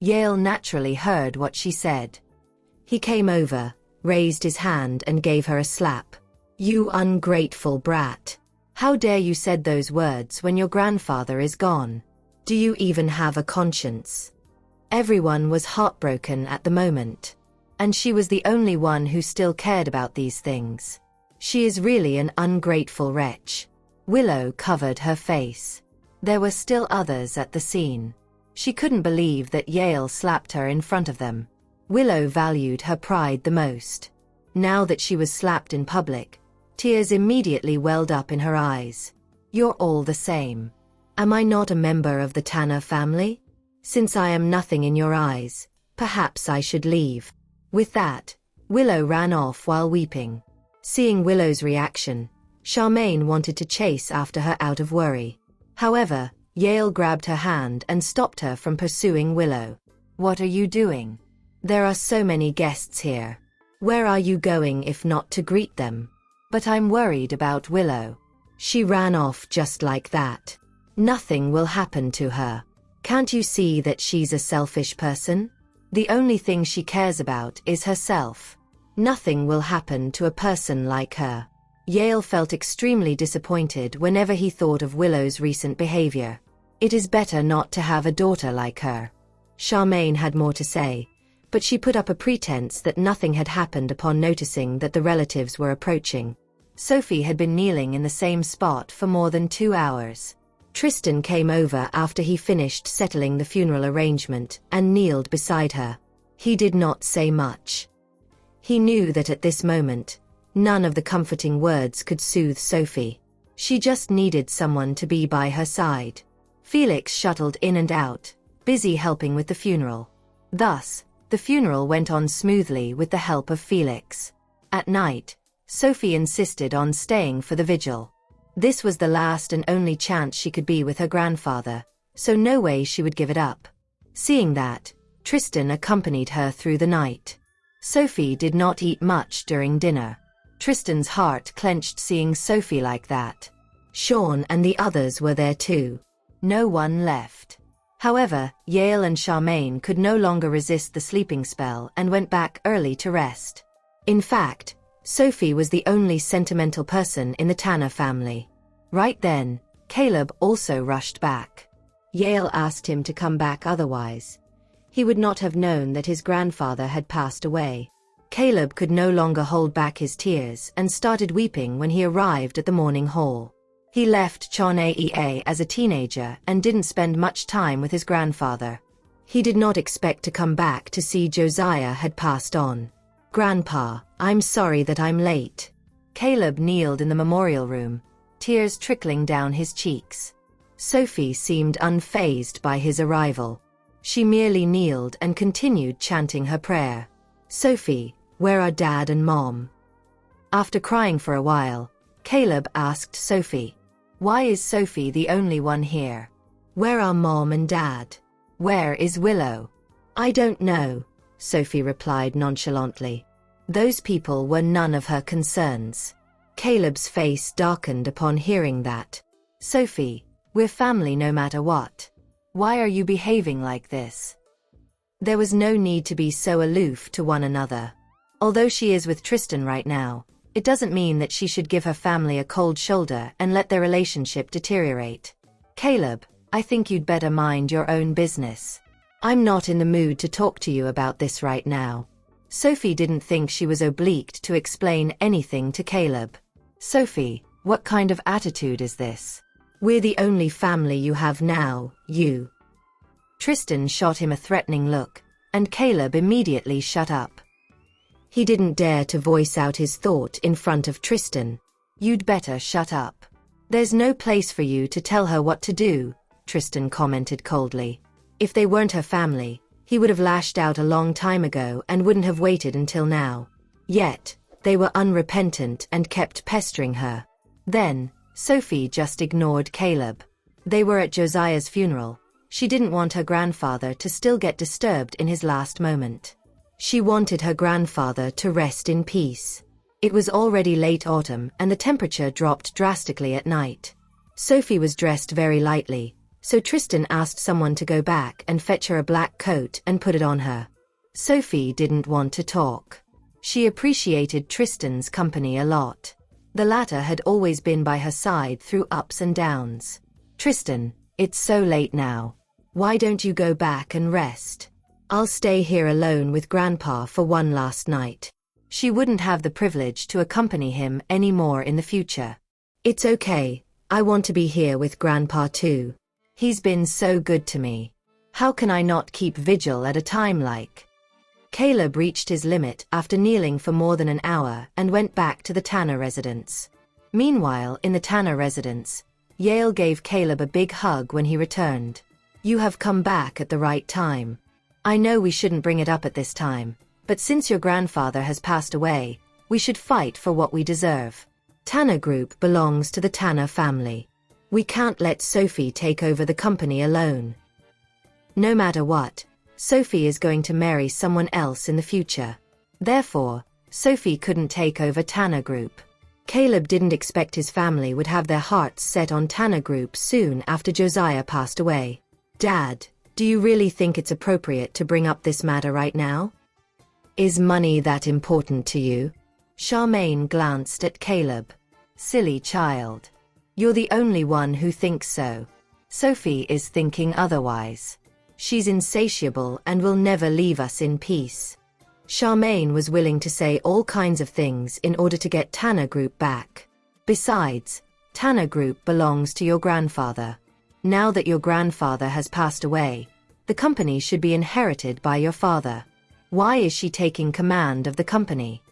Yale naturally heard what she said. He came over, raised his hand and gave her a slap. "You ungrateful brat. How dare you said those words when your grandfather is gone? Do you even have a conscience?" Everyone was heartbroken at the moment. And she was the only one who still cared about these things. She is really an ungrateful wretch. Willow covered her face. There were still others at the scene. She couldn't believe that Yale slapped her in front of them. Willow valued her pride the most. Now that she was slapped in public, tears immediately welled up in her eyes. "You're all the same. Am I not a member of the Tanner family? Since I am nothing in your eyes, perhaps I should leave." With that, Willow ran off while weeping. Seeing Willow's reaction, Charmaine wanted to chase after her out of worry. However, Yale grabbed her hand and stopped her from pursuing Willow. "What are you doing? There are so many guests here. Where are you going if not to greet them?" "But I'm worried about Willow. She ran off just like that. Nothing will happen to her. Can't you see that she's a selfish person? The only thing she cares about is herself. Nothing will happen to a person like her." Yale felt extremely disappointed whenever he thought of Willow's recent behavior. It is better not to have a daughter like her. Charmaine had more to say, but she put up a pretense that nothing had happened upon noticing that the relatives were approaching. Sophie had been kneeling in the same spot for more than 2 hours. Tristan came over after he finished settling the funeral arrangement and kneeled beside her. He did not say much. He knew that at this moment, none of the comforting words could soothe Sophie. She just needed someone to be by her side. Felix shuttled in and out, busy helping with the funeral. Thus, the funeral went on smoothly with the help of Felix. At night, Sophie insisted on staying for the vigil. This was the last and only chance she could be with her grandfather, so no way she would give it up. Seeing that, Tristan accompanied her through the night. Sophie did not eat much during dinner. Tristan's heart clenched seeing Sophie like that. Sean and the others were there too. No one left. However, Yale and Charmaine could no longer resist the sleeping spell and went back early to rest. In fact, Sophie was the only sentimental person in the Tanner family. Right then, Caleb also rushed back. Yale asked him to come back, otherwise he would not have known that his grandfather had passed away. Caleb could no longer hold back his tears and started weeping when he arrived at the mourning hall. He left Chonea as a teenager and didn't spend much time with his grandfather. He did not expect to come back to see Josiah had passed on. "Grandpa, I'm sorry that I'm late." Caleb kneeled in the memorial room, tears trickling down his cheeks. Sophie seemed unfazed by his arrival. She merely kneeled and continued chanting her prayer. "Sophie, where are Dad and Mom?" After crying for a while, Caleb asked Sophie, "Why is Sophie the only one here? Where are Mom and Dad? Where is Willow?" "I don't know," Sophie replied nonchalantly. Those people were none of her concerns. Caleb's face darkened upon hearing that. "Sophie, we're family no matter what. Why are you behaving like this?" There was no need to be so aloof to one another. Although she is with Tristan right now, it doesn't mean that she should give her family a cold shoulder and let their relationship deteriorate. "Caleb, I think you'd better mind your own business. I'm not in the mood to talk to you about this right now." Sophie didn't think she was obliged to explain anything to Caleb. "Sophie, what kind of attitude is this? We're the only family you have now, you." Tristan shot him a threatening look, and Caleb immediately shut up. He didn't dare to voice out his thought in front of Tristan. "You'd better shut up. There's no place for you to tell her what to do," Tristan commented coldly. If they weren't her family, he would have lashed out a long time ago and wouldn't have waited until now. Yet, they were unrepentant and kept pestering her. Then, Sophie just ignored Caleb. They were at Josiah's funeral. She didn't want her grandfather to still get disturbed in his last moment. She wanted her grandfather to rest in peace. It was already late autumn and the temperature dropped drastically at night. Sophie was dressed very lightly, so Tristan asked someone to go back and fetch her a black coat and put it on her. Sophie didn't want to talk. She appreciated Tristan's company a lot. The latter had always been by her side through ups and downs. Tristan, it's so late now. Why don't you go back and rest? I'll stay here alone with Grandpa for one last night. She wouldn't have the privilege to accompany him anymore in the future. It's okay, I want to be here with Grandpa too. He's been so good to me. How can I not keep vigil at a time like? Caleb reached his limit after kneeling for more than an hour and went back to the Tanner residence. Meanwhile, in the Tanner residence, Yale gave Caleb a big hug when he returned. You have come back at the right time. I know we shouldn't bring it up at this time, but since your grandfather has passed away, we should fight for what we deserve. Tanner Group belongs to the Tanner family. We can't let Sophie take over the company alone. No matter what, Sophie is going to marry someone else in the future. Therefore, Sophie couldn't take over Tanner Group. Caleb didn't expect his family would have their hearts set on Tanner Group soon after Josiah passed away. Dad, do you really think it's appropriate to bring up this matter right now? Is money that important to you? Charmaine glanced at Caleb. Silly child. You're the only one who thinks so. Sophie is thinking otherwise. She's insatiable and will never leave us in peace. Charmaine was willing to say all kinds of things in order to get Tanner Group back. Besides, Tanner Group belongs to your grandfather. Now that your grandfather has passed away, the company should be inherited by your father. Why is she taking command of the company?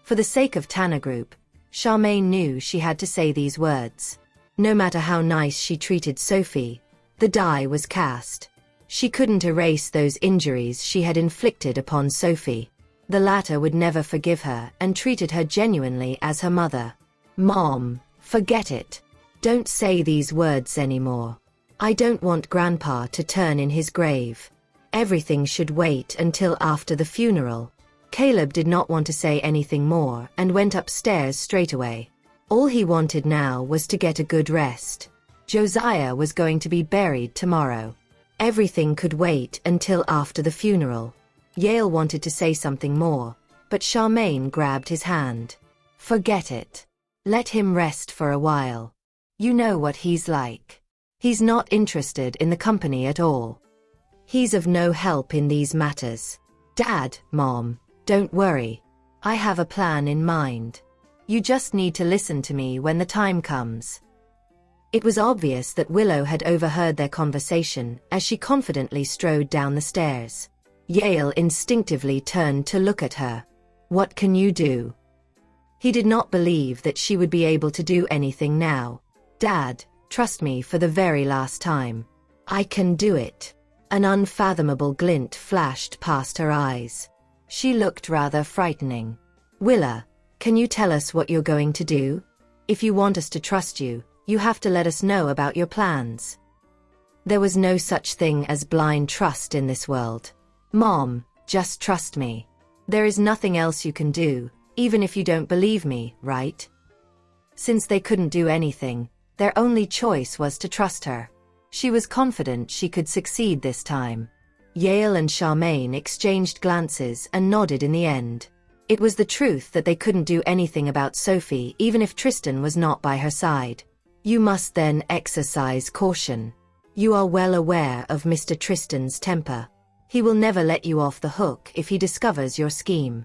For the sake of Tanner Group, Charmaine knew she had to say these words. No matter how nice she treated Sophie, the die was cast. She couldn't erase those injuries she had inflicted upon Sophie. The latter would never forgive her and treated her genuinely as her mother. Mom, forget it. Don't say these words anymore. I don't want Grandpa to turn in his grave. Everything should wait until after the funeral. Caleb did not want to say anything more and went upstairs straight away. All he wanted now was to get a good rest. Josiah was going to be buried tomorrow. Everything could wait until after the funeral. Yale wanted to say something more, but Charmaine grabbed his hand. Forget it. Let him rest for a while. You know what he's like. He's not interested in the company at all. He's of no help in these matters. Dad, Mom, don't worry. I have a plan in mind. You just need to listen to me when the time comes. It was obvious that Willow had overheard their conversation as she confidently strode down the stairs. Yale instinctively turned to look at her. What can you do? He did not believe that she would be able to do anything now. Dad, trust me for the very last time. I can do it. An unfathomable glint flashed past her eyes. She looked rather frightening. Willa, can you tell us what you're going to do? If you want us to trust you, you have to let us know about your plans. There was no such thing as blind trust in this world. Mom, just trust me. There is nothing else you can do, even if you don't believe me, right? Since they couldn't do anything, their only choice was to trust her. She was confident she could succeed this time. Yale and Charmaine exchanged glances and nodded in the end. It was the truth that they couldn't do anything about Sophie even if Tristan was not by her side. You must then exercise caution. You are well aware of Mr. Tristan's temper. He will never let you off the hook if he discovers your scheme.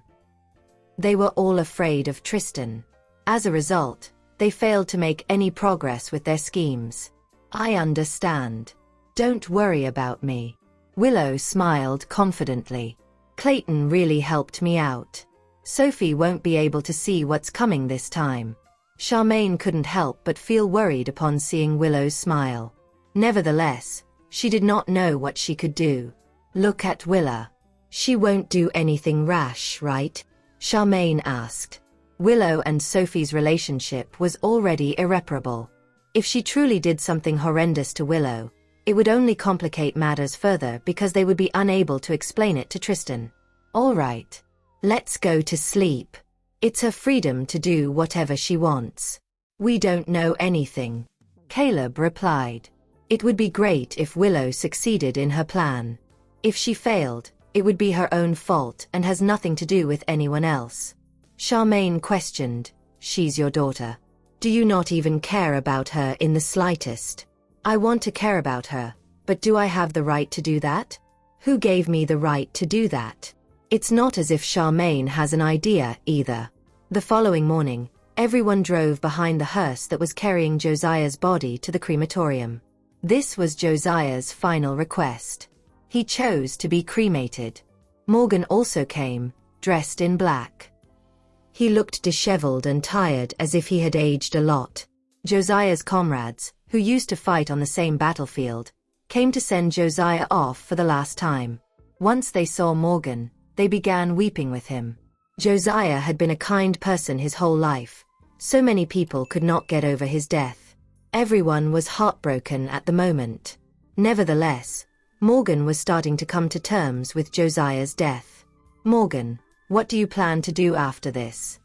They were all afraid of Tristan. As a result, they failed to make any progress with their schemes. I understand. Don't worry about me. Willow smiled confidently. Clayton really helped me out. Sophie won't be able to see what's coming this time. Charmaine couldn't help but feel worried upon seeing Willow's smile. Nevertheless, she did not know what she could do. Look at Willa. She won't do anything rash, right? Charmaine asked. Willow and Sophie's relationship was already irreparable. If she truly did something horrendous to Willow, it would only complicate matters further because they would be unable to explain it to Tristan. All right. Let's go to sleep. It's her freedom to do whatever she wants. We don't know anything. Caleb replied. It would be great if Willow succeeded in her plan. If she failed, it would be her own fault and has nothing to do with anyone else. Charmaine questioned, "She's your daughter. Do you not even care about her in the slightest?" "I want to care about her, but do I have the right to do that? Who gave me the right to do that?" It's not as if Charmaine has an idea either. The following morning, everyone drove behind the hearse that was carrying Josiah's body to the crematorium. This was Josiah's final request. He chose to be cremated. Morgan also came, dressed in black. He looked disheveled and tired, as if he had aged a lot. Josiah's comrades, who used to fight on the same battlefield, came to send Josiah off for the last time. Once they saw Morgan, they began weeping with him. Josiah had been a kind person his whole life. So many people could not get over his death. Everyone was heartbroken at the moment. Nevertheless, Morgan was starting to come to terms with Josiah's death. "Morgan, what do you plan to do after this?"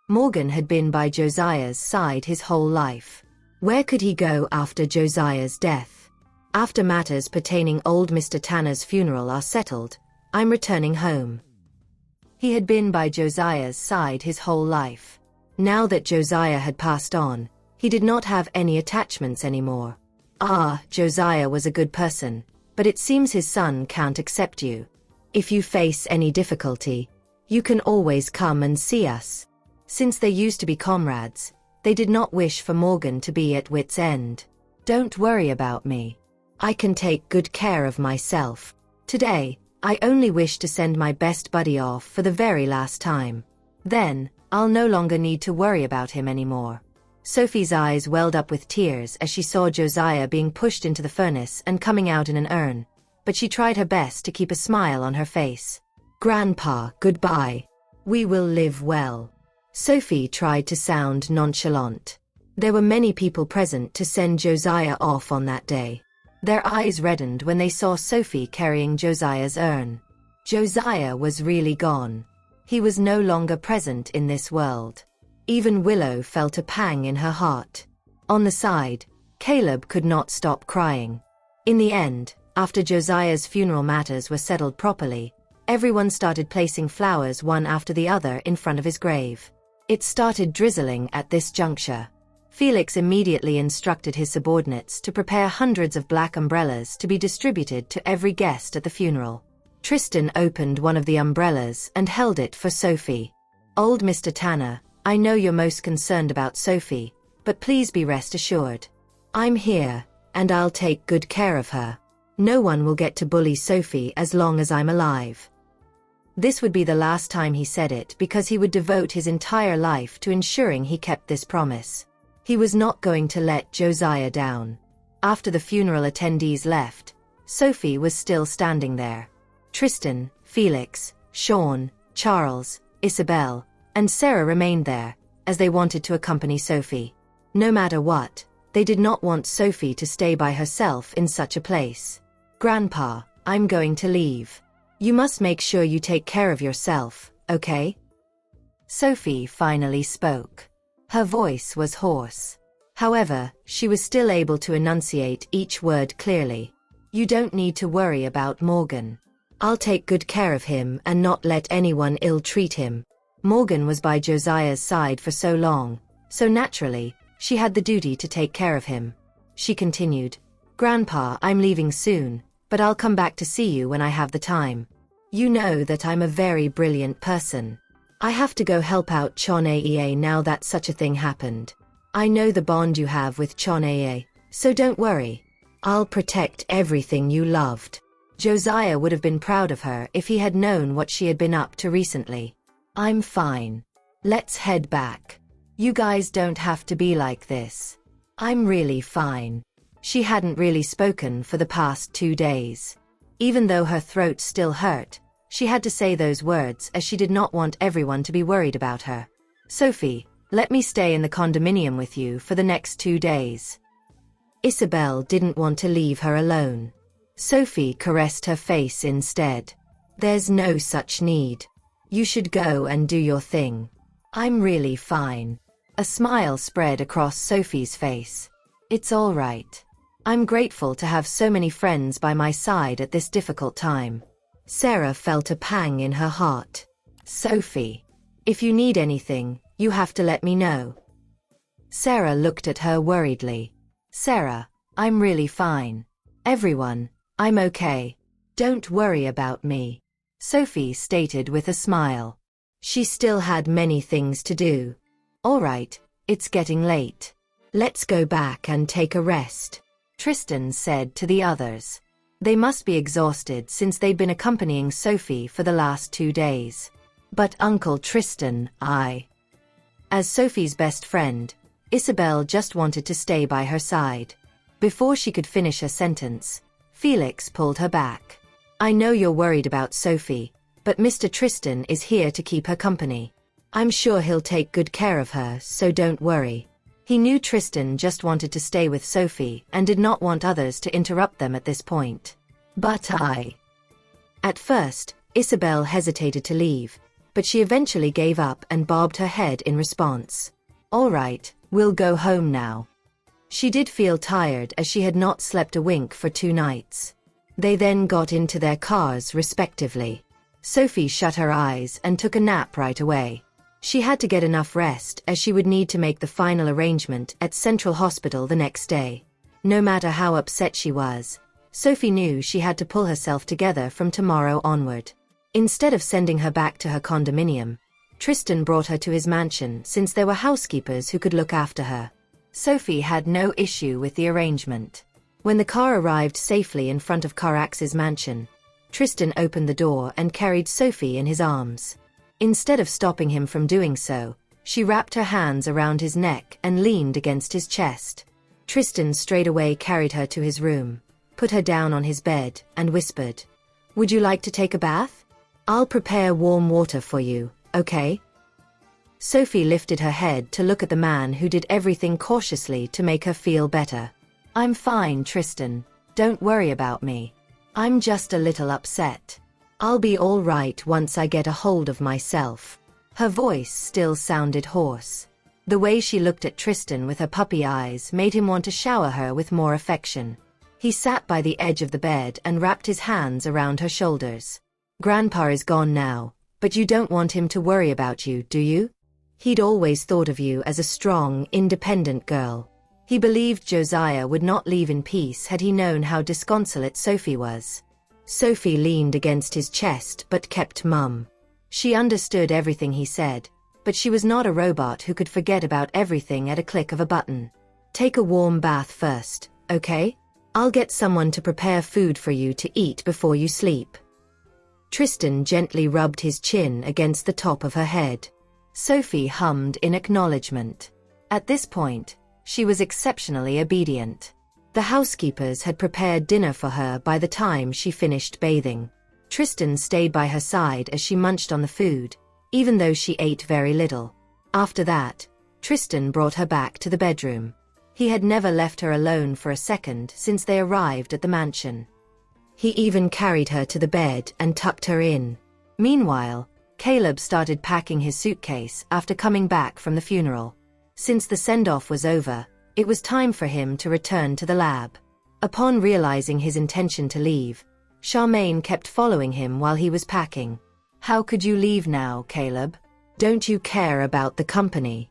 Morgan had been by Josiah's side his whole life. Where could he go after Josiah's death? "After matters pertaining old Mr. Tanner's funeral are settled, I'm returning home." He had been by Josiah's side his whole life. Now that Josiah had passed on, he did not have any attachments anymore. Josiah was a good person, but it seems his son can't accept you. If you face any difficulty, you can always come and see us. Since they used to be comrades, they did not wish for Morgan to be at wit's end. "Don't worry about me. I can take good care of myself. Today, I only wish to send my best buddy off for the very last time. Then, I'll no longer need to worry about him anymore." Sophie's eyes welled up with tears as she saw Josiah being pushed into the furnace and coming out in an urn, but she tried her best to keep a smile on her face. "Grandpa, goodbye. We will live well." Sophie tried to sound nonchalant. There were many people present to send Josiah off on that day. Their eyes reddened when they saw Sophie carrying Josiah's urn. Josiah was really gone. He was no longer present in this world. Even Willow felt a pang in her heart. On the side, Caleb could not stop crying. In the end, after Josiah's funeral matters were settled properly, everyone started placing flowers one after the other in front of his grave. It started drizzling at this juncture. Felix immediately instructed his subordinates to prepare hundreds of black umbrellas to be distributed to every guest at the funeral. Tristan opened one of the umbrellas and held it for Sophie. "Old Mr. Tanner, I know you're most concerned about Sophie, but please be rest assured. I'm here, and I'll take good care of her. No one will get to bully Sophie as long as I'm alive." This would be the last time he said it because he would devote his entire life to ensuring he kept this promise. He was not going to let Josiah down. After the funeral attendees left, Sophie was still standing there. Tristan, Felix, Sean, Charles, Isabel, and Sarah remained there, as they wanted to accompany Sophie. No matter what, they did not want Sophie to stay by herself in such a place. "Grandpa, I'm going to leave. You must make sure you take care of yourself, okay?" Sophie finally spoke. Her voice was hoarse. However, she was still able to enunciate each word clearly. "You don't need to worry about Morgan. I'll take good care of him and not let anyone ill-treat him." Morgan was by Josiah's side for so long, so naturally, she had the duty to take care of him. She continued, "Grandpa, I'm leaving soon, but I'll come back to see you when I have the time. You know that I'm a very brilliant person. I have to go help out Chonaea now that such a thing happened. I know the bond you have with Chonaea, so don't worry. I'll protect everything you loved." Josiah would have been proud of her if he had known what she had been up to recently. "I'm fine. Let's head back. You guys don't have to be like this. I'm really fine." She hadn't really spoken for the past 2 days. Even though her throat still hurt, she had to say those words as she did not want everyone to be worried about her. "Sophie, let me stay in the condominium with you for the next 2 days." Isabel didn't want to leave her alone. Sophie caressed her face instead. "There's no such need. You should go and do your thing. I'm really fine." A smile spread across Sophie's face. "It's all right. I'm grateful to have so many friends by my side at this difficult time. Sarah felt a pang in her heart. Sophie, if you need anything, you have to let me know. Sarah looked at her worriedly. Sarah, I'm really fine. Everyone, I'm okay. Don't worry about me, Sophie stated with a smile. She still had many things to do. All right, it's getting late. Let's go back and take a rest, Tristan said to the others. They must be exhausted since they'd been accompanying Sophie for the last 2 days. But Uncle Tristan, as Sophie's best friend, Isabel just wanted to stay by her side. Before she could finish her sentence, Felix pulled her back. I know you're worried about Sophie, but Mr. Tristan is here to keep her company. I'm sure he'll take good care of her, so don't worry. He knew Tristan just wanted to stay with Sophie and did not want others to interrupt them at this point. But At first, Isabel hesitated to leave, but she eventually gave up and bobbed her head in response. All right, we'll go home now. She did feel tired as she had not slept a wink for 2 nights. They then got into their cars respectively. Sophie shut her eyes and took a nap right away. She had to get enough rest as she would need to make the final arrangement at Central Hospital the next day. No matter how upset she was, Sophie knew she had to pull herself together from tomorrow onward. Instead of sending her back to her condominium, Tristan brought her to his mansion since there were housekeepers who could look after her. Sophie had no issue with the arrangement. When the car arrived safely in front of Carax's mansion, Tristan opened the door and carried Sophie in his arms. Instead of stopping him from doing so, she wrapped her hands around his neck and leaned against his chest. Tristan straightaway carried her to his room, put her down on his bed, and whispered, "Would you like to take a bath? I'll prepare warm water for you, okay?" Sophie lifted her head to look at the man who did everything cautiously to make her feel better. I'm fine, Tristan. Don't worry about me. I'm just a little upset. I'll be all right once I get a hold of myself. Her voice still sounded hoarse. The way she looked at Tristan with her puppy eyes made him want to shower her with more affection. He sat by the edge of the bed and wrapped his hands around her shoulders. Grandpa is gone now, but you don't want him to worry about you, do you? He'd always thought of you as a strong, independent girl. He believed Josiah would not leave in peace had he known how disconsolate Sophie was. Sophie leaned against his chest but kept mum. She understood everything he said, but she was not a robot who could forget about everything at a click of a button. Take a warm bath first, okay? I'll get someone to prepare food for you to eat before you sleep. Tristan gently rubbed his chin against the top of her head. Sophie hummed in acknowledgement. At this point, she was exceptionally obedient. The housekeepers had prepared dinner for her by the time she finished bathing. Tristan stayed by her side as she munched on the food, even though she ate very little. After that, Tristan brought her back to the bedroom. He had never left her alone for a second since they arrived at the mansion. He even carried her to the bed and tucked her in. Meanwhile, Caleb started packing his suitcase after coming back from the funeral. Since the send-off was over, it was time for him to return to the lab. Upon realizing his intention to leave, Charmaine kept following him while he was packing. How could you leave now, Caleb? Don't you care about the company?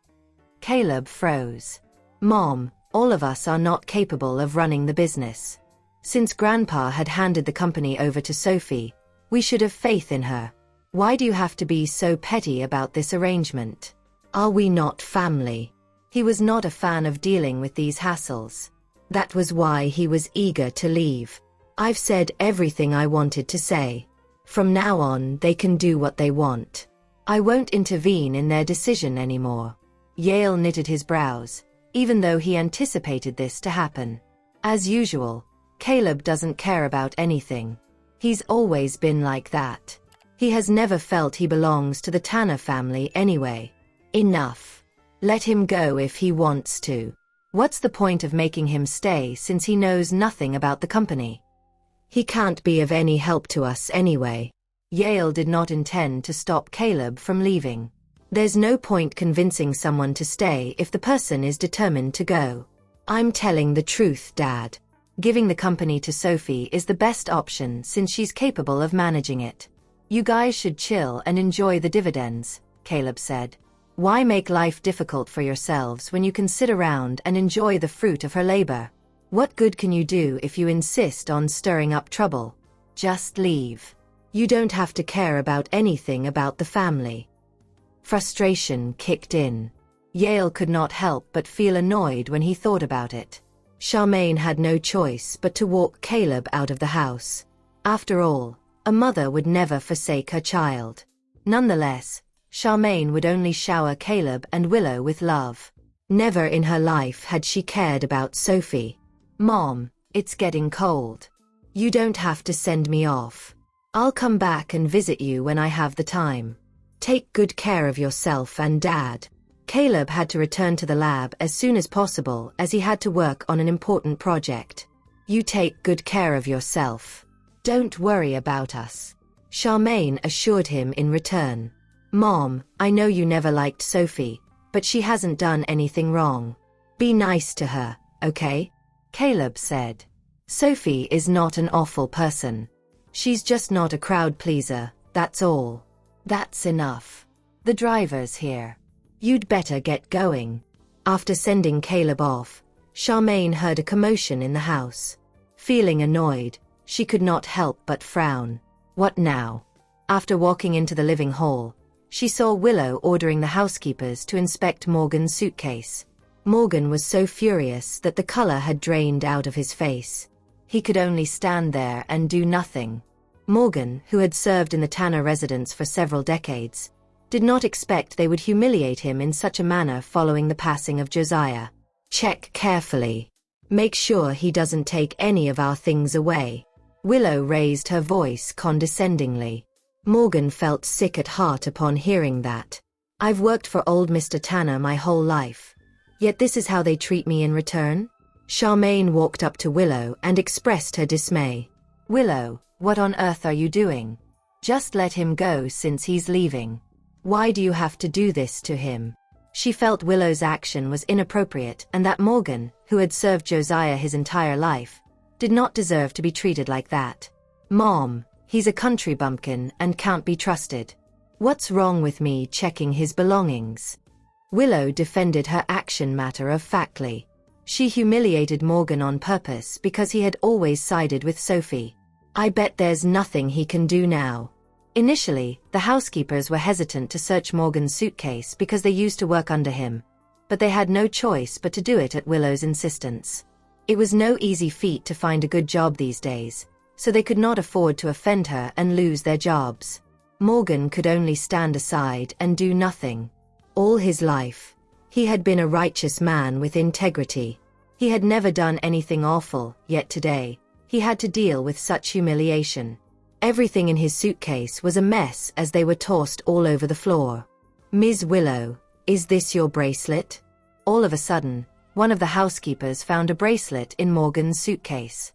Caleb froze. Mom, all of us are not capable of running the business. Since Grandpa had handed the company over to Sophie, we should have faith in her. Why do you have to be so petty about this arrangement? Are we not family? He was not a fan of dealing with these hassles. That was why he was eager to leave. I've said everything I wanted to say. From now on, they can do what they want. I won't intervene in their decision anymore. Yale knitted his brows, even though he anticipated this to happen. As usual, Caleb doesn't care about anything. He's always been like that. He has never felt he belongs to the Tanner family anyway. Enough. Let him go if he wants to. What's the point of making him stay since he knows nothing about the company? He can't be of any help to us anyway. Yale did not intend to stop Caleb from leaving. There's no point convincing someone to stay if the person is determined to go. I'm telling the truth, Dad. Giving the company to Sophie is the best option since she's capable of managing it. You guys should chill and enjoy the dividends, Caleb said. Why make life difficult for yourselves when you can sit around and enjoy the fruit of her labor? What good can you do if you insist on stirring up trouble? Just leave. You don't have to care about anything about the family. Frustration kicked in. Yale could not help but feel annoyed when he thought about it. Charmaine had no choice but to walk Caleb out of the house. After all, a mother would never forsake her child. Nonetheless, Charmaine would only shower Caleb and Willow with love. Never in her life had she cared about Sophie. Mom, it's getting cold. You don't have to send me off. I'll come back and visit you when I have the time. Take good care of yourself and Dad. Caleb had to return to the lab as soon as possible as he had to work on an important project. You take good care of yourself. Don't worry about us, Charmaine assured him in return. Mom, I know you never liked Sophie, but she hasn't done anything wrong. Be nice to her, okay? Caleb said. Sophie is not an awful person. She's just not a crowd pleaser, that's all. That's enough. The driver's here. You'd better get going. After sending Caleb off, Charmaine heard a commotion in the house. Feeling annoyed, she could not help but frown. What now? After walking into the living hall, she saw Willow ordering the housekeepers to inspect Morgan's suitcase. Morgan was so furious that the color had drained out of his face. He could only stand there and do nothing. Morgan, who had served in the Tanner residence for several decades, did not expect they would humiliate him in such a manner following the passing of Josiah. Check carefully. Make sure he doesn't take any of our things away. Willow raised her voice condescendingly. Morgan felt sick at heart upon hearing that. I've worked for old Mr. Tanner my whole life. Yet this is how they treat me in return? Charmaine walked up to Willow and expressed her dismay. Willow, what on earth are you doing? Just let him go since he's leaving. Why do you have to do this to him? She felt Willow's action was inappropriate and that Morgan, who had served Josiah his entire life, did not deserve to be treated like that. Mom, he's a country bumpkin and can't be trusted. What's wrong with me checking his belongings? Willow defended her action matter-of-factly. She humiliated Morgan on purpose because he had always sided with Sophie. I bet there's nothing he can do now. Initially, the housekeepers were hesitant to search Morgan's suitcase because they used to work under him, but they had no choice but to do it at Willow's insistence. It was no easy feat to find a good job these days, so they could not afford to offend her and lose their jobs. Morgan could only stand aside and do nothing. All his life, he had been a righteous man with integrity. He had never done anything awful, yet today, he had to deal with such humiliation. Everything in his suitcase was a mess as they were tossed all over the floor. Ms. Willow, is this your bracelet? All of a sudden, one of the housekeepers found a bracelet in Morgan's suitcase.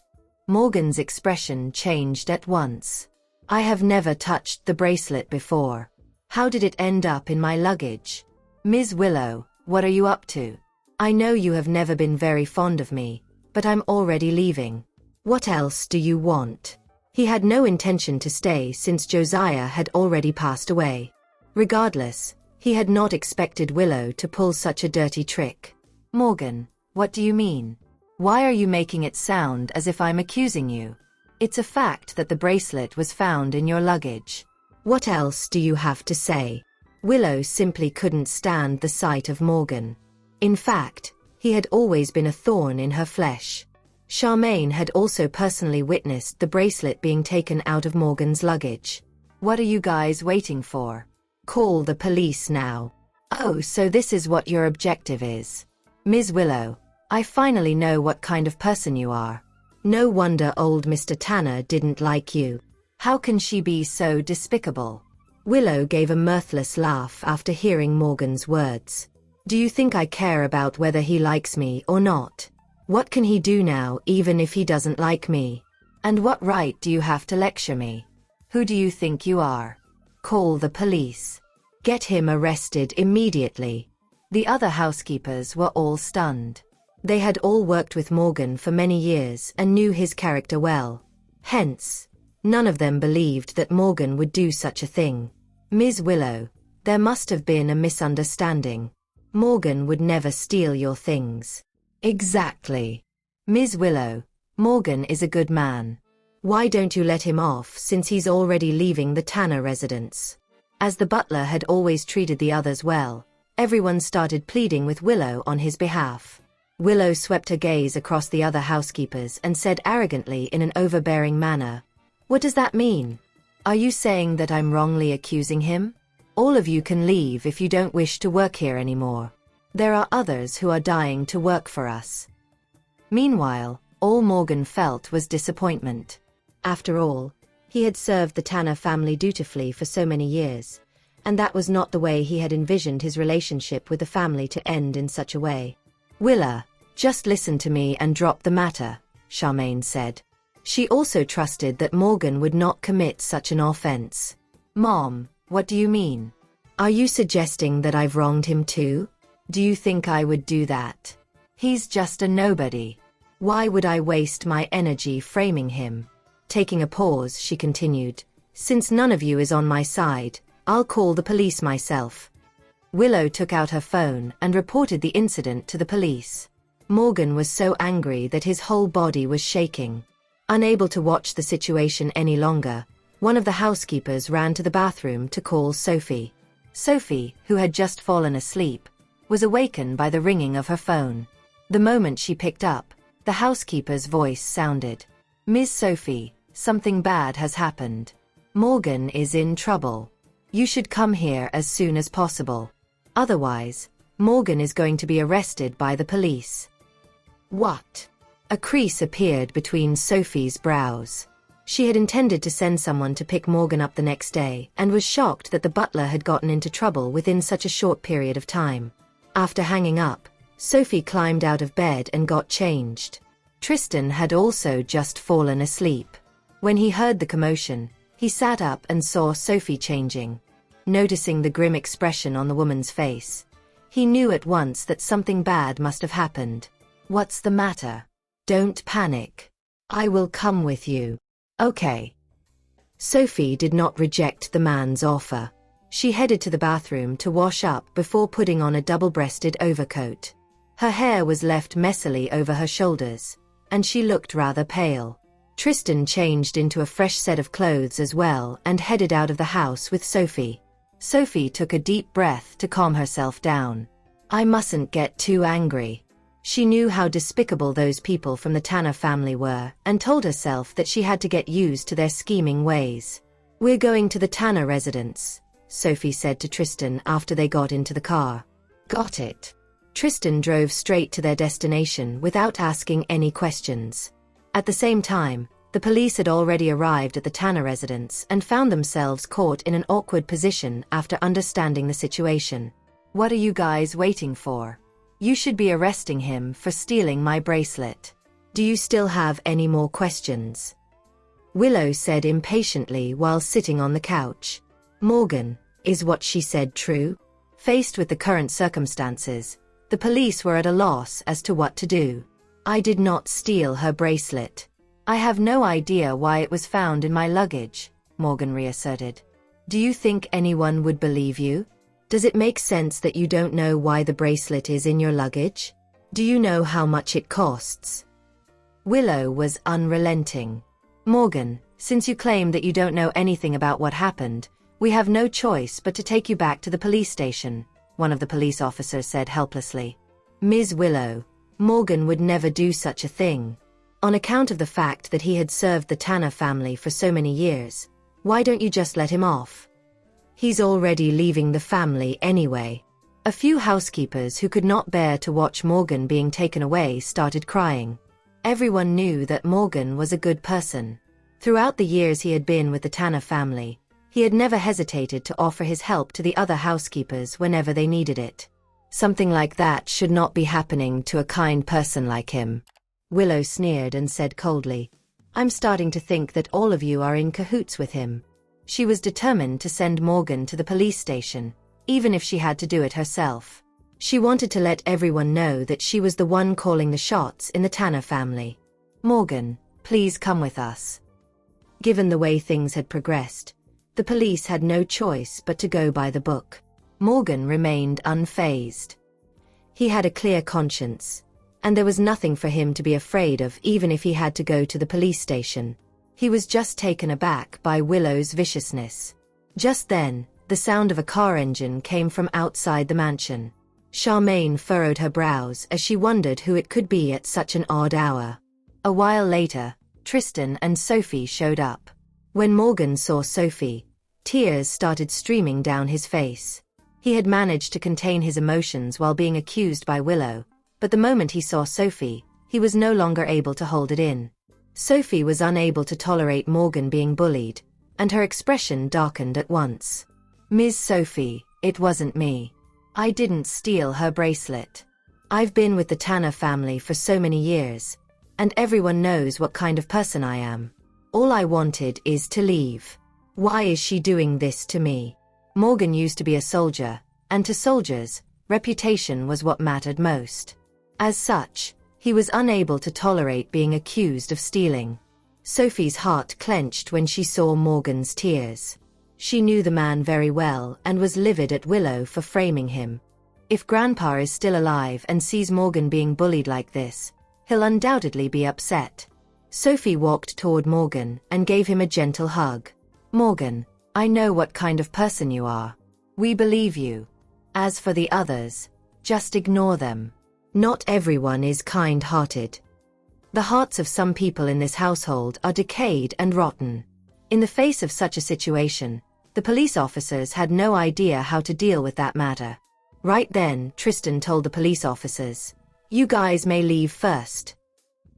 Morgan's expression changed at once. I have never touched the bracelet before. How did it end up in my luggage? Ms. Willow, what are you up to? I know you have never been very fond of me, but I'm already leaving. What else do you want? He had no intention to stay since Josiah had already passed away. Regardless, he had not expected Willow to pull such a dirty trick. Morgan, what do you mean? Why are you making it sound as if I'm accusing you? It's a fact that the bracelet was found in your luggage. What else do you have to say? Willow simply couldn't stand the sight of Morgan. In fact, he had always been a thorn in her flesh. Charmaine had also personally witnessed the bracelet being taken out of Morgan's luggage. What are you guys waiting for? Call the police now. Oh, so this is what your objective is. Ms. Willow, I finally know what kind of person you are. No wonder old Mr. Tanner didn't like you. How can she be so despicable? Willow gave a mirthless laugh after hearing Morgan's words. Do you think I care about whether he likes me or not? What can he do now even if he doesn't like me? And what right do you have to lecture me? Who do you think you are? Call the police. Get him arrested immediately. The other housekeepers were all stunned. They had all worked with Morgan for many years and knew his character well. Hence, none of them believed that Morgan would do such a thing. Ms. Willow, there must have been a misunderstanding. Morgan would never steal your things. Exactly. Ms. Willow, Morgan is a good man. Why don't you let him off since he's already leaving the Tanner residence? As the butler had always treated the others well, everyone started pleading with Willow on his behalf. Willow swept her gaze across the other housekeepers and said arrogantly in an overbearing manner, "What does that mean? Are you saying that I'm wrongly accusing him? All of you can leave if you don't wish to work here anymore. There are others who are dying to work for us." Meanwhile, all Morgan felt was disappointment. After all, he had served the Tanner family dutifully for so many years, and that was not the way he had envisioned his relationship with the family to end in such a way. "Willa, just listen to me and drop the matter," Charmaine said. She also trusted that Morgan would not commit such an offense. "Mom, what do you mean? Are you suggesting that I've wronged him too? Do you think I would do that? He's just a nobody. Why would I waste my energy framing him?" Taking a pause, she continued, "Since none of you is on my side, I'll call the police myself." Willow took out her phone and reported the incident to the police. Morgan was so angry that his whole body was shaking. Unable to watch the situation any longer, one of the housekeepers ran to the bathroom to call Sophie. Sophie, who had just fallen asleep, was awakened by the ringing of her phone. The moment she picked up, the housekeeper's voice sounded. "Miss Sophie, something bad has happened. Morgan is in trouble. You should come here as soon as possible. Otherwise, Morgan is going to be arrested by the police." "What?" A crease appeared between Sophie's brows. She had intended to send someone to pick Morgan up the next day and was shocked that the butler had gotten into trouble within such a short period of time. After hanging up, Sophie climbed out of bed and got changed. Tristan had also just fallen asleep. When he heard the commotion, he sat up and saw Sophie changing. Noticing the grim expression on the woman's face, he knew at once that something bad must have happened. "What's the matter? Don't panic. I will come with you." "Okay." Sophie did not reject the man's offer. She headed to the bathroom to wash up before putting on a double-breasted overcoat. Her hair was left messily over her shoulders, and she looked rather pale. Tristan changed into a fresh set of clothes as well and headed out of the house with Sophie. Sophie took a deep breath to calm herself down. I mustn't get too angry. She knew how despicable those people from the Tanner family were and told herself that she had to get used to their scheming ways. "We're going to the Tanner residence," Sophie said to Tristan after they got into the car. "Got it." Tristan drove straight to their destination without asking any questions. At the same time, the police had already arrived at the Tanner residence and found themselves caught in an awkward position after understanding the situation. "What are you guys waiting for? You should be arresting him for stealing my bracelet. Do you still have any more questions?" Willow said impatiently while sitting on the couch. "Morgan, is what she said true?" Faced with the current circumstances, the police were at a loss as to what to do. "I did not steal her bracelet. I have no idea why it was found in my luggage," Morgan reasserted. "Do you think anyone would believe you? Does it make sense that you don't know why the bracelet is in your luggage? Do you know how much it costs?" Willow was unrelenting. "Morgan, since you claim that you don't know anything about what happened, we have no choice but to take you back to the police station," one of the police officers said helplessly. "Ms. Willow, Morgan would never do such a thing. On account of the fact that he had served the Tanner family for so many years, why don't you just let him off? He's already leaving the family anyway." A few housekeepers who could not bear to watch Morgan being taken away started crying. Everyone knew that Morgan was a good person. Throughout the years he had been with the Tanner family, he had never hesitated to offer his help to the other housekeepers whenever they needed it. "Something like that should not be happening to a kind person like him," Willow sneered and said coldly. "I'm starting to think that all of you are in cahoots with him." She was determined to send Morgan to the police station, even if she had to do it herself. She wanted to let everyone know that she was the one calling the shots in the Tanner family. Morgan, please come with us. Given the way things had progressed, the police had no choice but to go by the book. Morgan remained unfazed. He had a clear conscience, and there was nothing for him to be afraid of even if he had to go to the police station. He was just taken aback by Willow's viciousness. Just then, the sound of a car engine came from outside the mansion. Charmaine furrowed her brows as she wondered who it could be at such an odd hour. A while later, Tristan and Sophie showed up. When Morgan saw Sophie, tears started streaming down his face. He had managed to contain his emotions while being accused by Willow, but the moment he saw Sophie, he was no longer able to hold it in. Sophie was unable to tolerate Morgan being bullied, and her expression darkened at once. "Ms. Sophie, it wasn't me. I didn't steal her bracelet. I've been with the Tanner family for so many years, and everyone knows what kind of person I am. All I wanted is to leave. Why is she doing this to me?" Morgan used to be a soldier, and to soldiers, reputation was what mattered most. As such, he was unable to tolerate being accused of stealing. Sophie's heart clenched when she saw Morgan's tears. She knew the man very well and was livid at Willow for framing him. If Grandpa is still alive and sees Morgan being bullied like this, he'll undoubtedly be upset. Sophie walked toward Morgan and gave him a gentle hug. "Morgan, I know what kind of person you are. We believe you. As for the others, just ignore them. Not everyone is kind-hearted. The hearts of some people in this household are decayed and rotten." In the face of such a situation, the police officers had no idea how to deal with that matter. Right then, Tristan told the police officers, "You guys may leave first."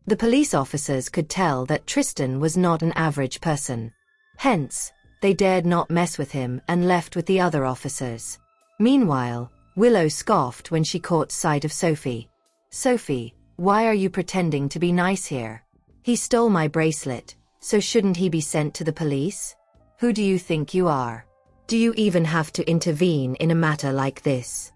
The police officers could tell that Tristan was not an average person. Hence, they dared not mess with him and left with the other officers. Meanwhile, Willow scoffed when she caught sight of Sophie. "Sophie, why are you pretending to be nice here? He stole my bracelet, so shouldn't he be sent to the police? Who do you think you are? Do you even have to intervene in a matter like this?"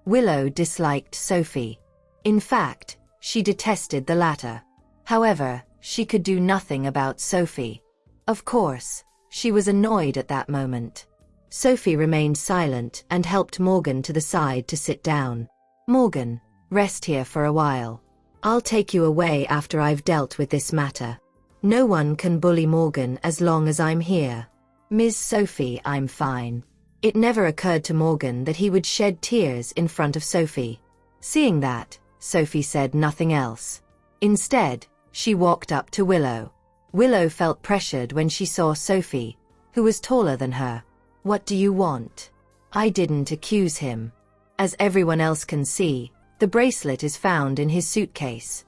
Willow disliked Sophie. In fact, she detested the latter. However, she could do nothing about Sophie. Of course, she was annoyed at that moment. Sophie remained silent and helped Morgan to the side to sit down. "Morgan, rest here for a while. I'll take you away after I've dealt with this matter. No one can bully Morgan as long as I'm here." "Ms. Sophie, I'm fine." It never occurred to Morgan that he would shed tears in front of Sophie. Seeing that, Sophie said nothing else. Instead, she walked up to Willow. Willow felt pressured when she saw Sophie, who was taller than her. "What do you want?" "I didn't accuse him. As everyone else can see, the bracelet is found in his suitcase."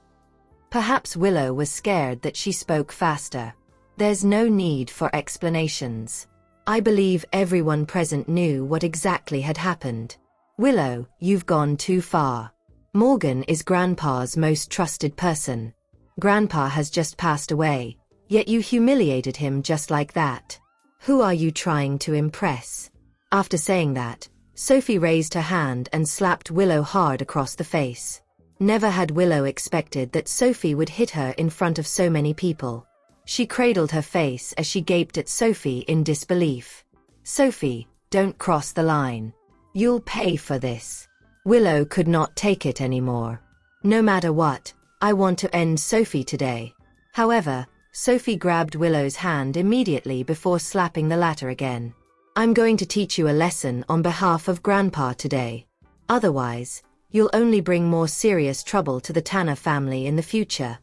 Perhaps Willow was scared that she spoke faster. "There's no need for explanations. I believe everyone present knew what exactly had happened. Willow, you've gone too far. Morgan is Grandpa's most trusted person. Grandpa has just passed away, yet you humiliated him just like that. Who are you trying to impress?" After saying that, Sophie raised her hand and slapped Willow hard across the face. Never had Willow expected that Sophie would hit her in front of so many people. She cradled her face as she gaped at Sophie in disbelief. "Sophie, don't cross the line. You'll pay for this." Willow could not take it anymore. "No matter what, I want to end Sophie today." However, Sophie grabbed Willow's hand immediately before slapping the latter again. "I'm going to teach you a lesson on behalf of Grandpa today. Otherwise, you'll only bring more serious trouble to the Tanner family in the future."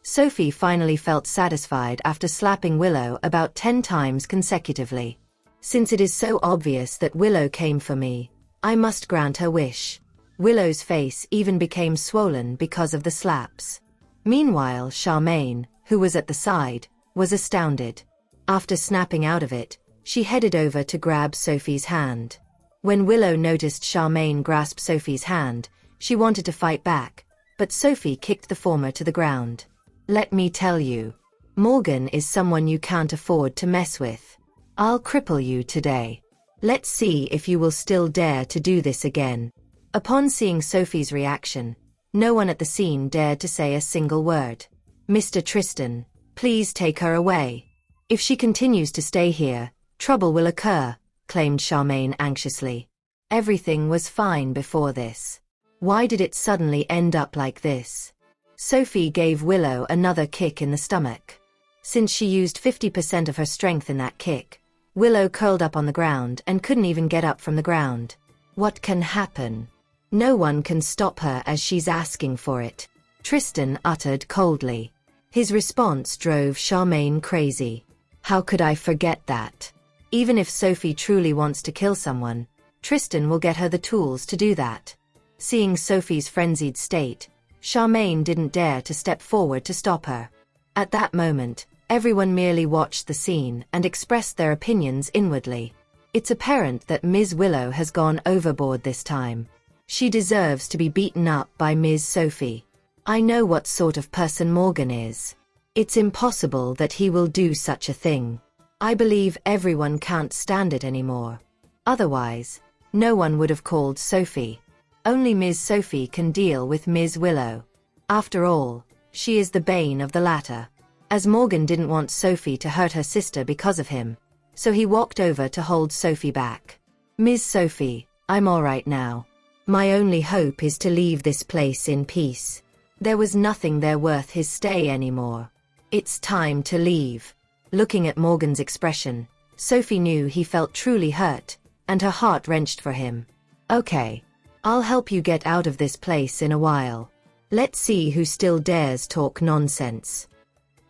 Sophie finally felt satisfied after slapping Willow about 10 times consecutively. "Since it is so obvious that Willow came for me, I must grant her wish." Willow's face even became swollen because of the slaps. Meanwhile, Charmaine, who was at the side, was astounded. After snapping out of it, she headed over to grab Sophie's hand. When Willow noticed Charmaine grasp Sophie's hand, she wanted to fight back, but Sophie kicked the former to the ground. "Let me tell you, Morgan is someone you can't afford to mess with. I'll cripple you today. Let's see if you will still dare to do this again." Upon seeing Sophie's reaction, no one at the scene dared to say a single word. Mr. Tristan, please take her away. If she continues to stay here, trouble will occur, claimed Charmaine anxiously. Everything was fine before this. Why did it suddenly end up like this? Sophie gave Willow another kick in the stomach. Since she used 50% of her strength in that kick, Willow curled up on the ground and couldn't even get up from the ground. What can happen? No one can stop her as she's asking for it, Tristan uttered coldly. His response drove Charmaine crazy. How could I forget that? Even if Sophie truly wants to kill someone, Tristan will get her the tools to do that. Seeing Sophie's frenzied state, Charmaine didn't dare to step forward to stop her. At that moment, everyone merely watched the scene and expressed their opinions inwardly. It's apparent that Ms. Willow has gone overboard this time. She deserves to be beaten up by Ms. Sophie. I know what sort of person Morgan is. It's impossible that he will do such a thing. I believe everyone can't stand it anymore. Otherwise, no one would have called Sophie. Only Ms. Sophie can deal with Ms. Willow. After all, she is the bane of the latter. As Morgan didn't want Sophie to hurt her sister because of him, so he walked over to hold Sophie back. Ms. Sophie, I'm all right now. My only hope is to leave this place in peace. There was nothing there worth his stay anymore. It's time to leave. Looking at Morgan's expression, Sophie knew he felt truly hurt, and her heart wrenched for him. Okay. I'll help you get out of this place in a while. Let's see who still dares talk nonsense.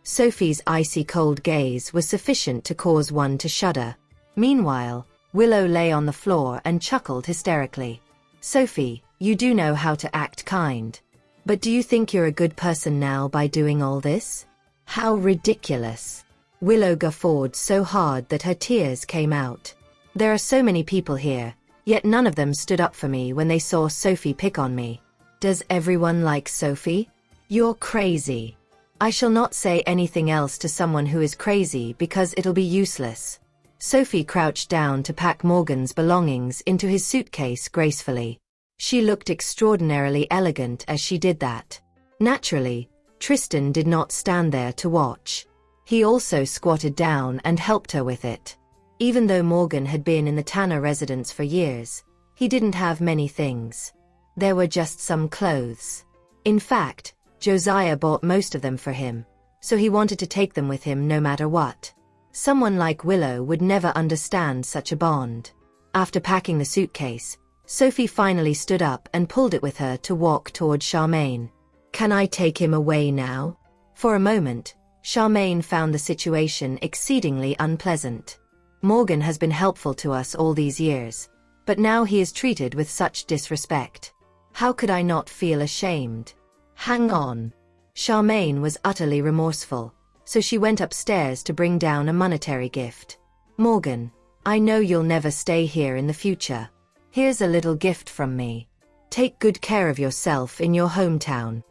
Sophie's icy cold gaze was sufficient to cause one to shudder. Meanwhile, Willow lay on the floor and chuckled hysterically. Sophie, you do know how to act kind. But do you think you're a good person now by doing all this? How ridiculous. Willow guffawed so hard that her tears came out. There are so many people here, yet none of them stood up for me when they saw Sophie pick on me. Does everyone like Sophie? You're crazy. I shall not say anything else to someone who is crazy because it'll be useless. Sophie crouched down to pack Morgan's belongings into his suitcase gracefully. She looked extraordinarily elegant as she did that. Naturally, Tristan did not stand there to watch. He also squatted down and helped her with it. Even though Morgan had been in the Tanner residence for years, he didn't have many things. There were just some clothes. In fact, Josiah bought most of them for him, so he wanted to take them with him no matter what. Someone like Willow would never understand such a bond. After packing the suitcase, Sophie finally stood up and pulled it with her to walk toward Charmaine. Can I take him away now? For a moment, Charmaine found the situation exceedingly unpleasant. Morgan has been helpful to us all these years, but now he is treated with such disrespect. How could I not feel ashamed? Hang on. Charmaine was utterly remorseful, so she went upstairs to bring down a monetary gift. Morgan, I know you'll never stay here in the future. Here's a little gift from me. Take good care of yourself in your hometown.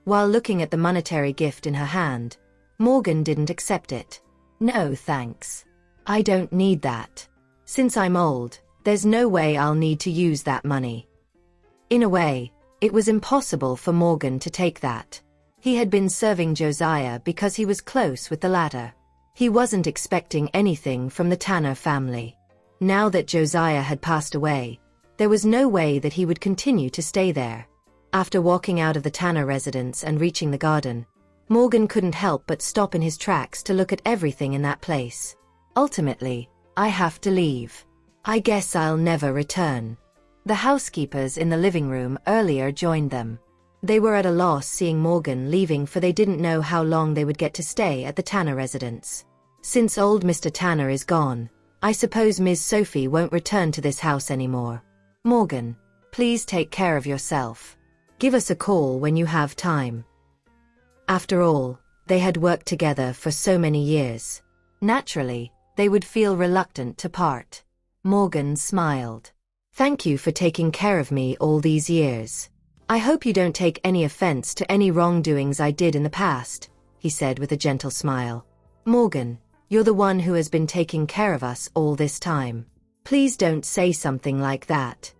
While looking at the monetary gift in her hand, Morgan didn't accept it. No thanks. I don't need that. Since I'm old, there's no way I'll need to use that money. In a way, it was impossible for Morgan to take that. He had been serving Josiah because he was close with the latter. He wasn't expecting anything from the Tanner family. Now that Josiah had passed away, there was no way that he would continue to stay there. After walking out of the Tanner residence and reaching the garden, Morgan couldn't help but stop in his tracks to look at everything in that place. Ultimately, I have to leave. I guess I'll never return. The housekeepers in the living room earlier joined them. They were at a loss seeing Morgan leaving, for they didn't know how long they would get to stay at the Tanner residence. Since old Mr. Tanner is gone, I suppose Ms. Sophie won't return to this house anymore. Morgan, please take care of yourself. Give us a call when you have time. After all, they had worked together for so many years. Naturally, they would feel reluctant to part. Morgan smiled. Thank you for taking care of me all these years. I hope you don't take any offense to any wrongdoings I did in the past, he said with a gentle smile. Morgan, you're the one who has been taking care of us all this time. Please don't say something like that.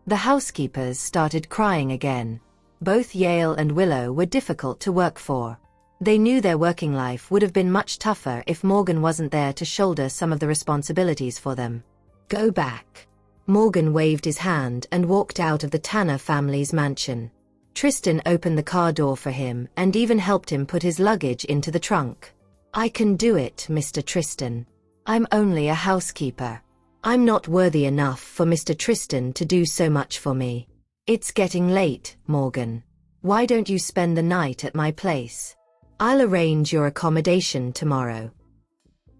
The housekeepers started crying again. Both Yale and Willow were difficult to work for. They knew their working life would have been much tougher if Morgan wasn't there to shoulder some of the responsibilities for them. Go back. Morgan waved his hand and walked out of the Tanner family's mansion. Tristan opened the car door for him and even helped him put his luggage into the trunk. I can do it, Mr. Tristan. I'm only a housekeeper. I'm not worthy enough for Mr. Tristan to do so much for me. It's getting late, Morgan. Why don't you spend the night at my place? I'll arrange your accommodation tomorrow.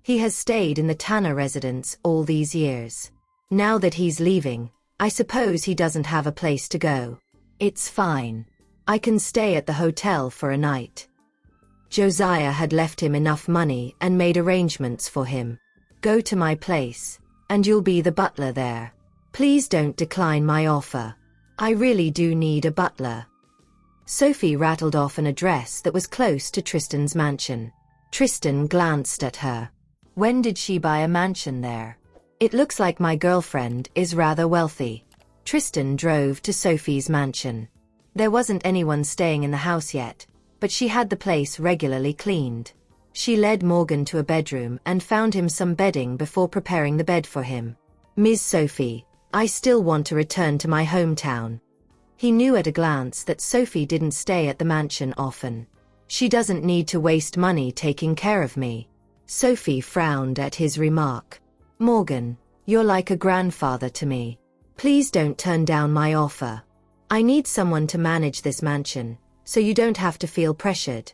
He has stayed in the Tanner residence all these years. Now that he's leaving, I suppose he doesn't have a place to go. It's fine. I can stay at the hotel for a night. Josiah had left him enough money and made arrangements for him. Go to my place, and you'll be the butler there. Please don't decline my offer. I really do need a butler. Sophie rattled off an address that was close to Tristan's mansion. Tristan glanced at her. When did she buy a mansion there? It looks like my girlfriend is rather wealthy. Tristan drove to Sophie's mansion. There wasn't anyone staying in the house yet, but she had the place regularly cleaned. She led Morgan to a bedroom and found him some bedding before preparing the bed for him. Ms. Sophie, I still want to return to my hometown. He knew at a glance that Sophie didn't stay at the mansion often. She doesn't need to waste money taking care of me. Sophie frowned at his remark. Morgan, you're like a grandfather to me. Please don't turn down my offer. I need someone to manage this mansion, so you don't have to feel pressured.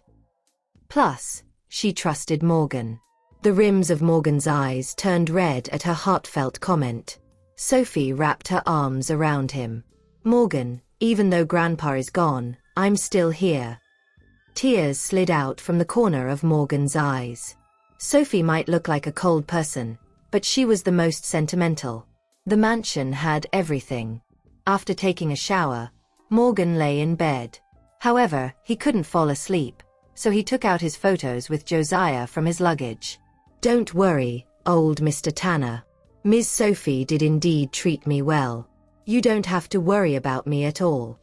Plus, she trusted Morgan. The rims of Morgan's eyes turned red at her heartfelt comment. Sophie wrapped her arms around him. Morgan, even though Grandpa is gone, I'm still here. Tears slid out from the corner of Morgan's eyes. Sophie might look like a cold person, but she was the most sentimental. The mansion had everything. After taking a shower, Morgan lay in bed. However, he couldn't fall asleep, so he took out his photos with Josiah from his luggage. Don't worry, old Mr. Tanner. Ms. Sophie did indeed treat me well. You don't have to worry about me at all.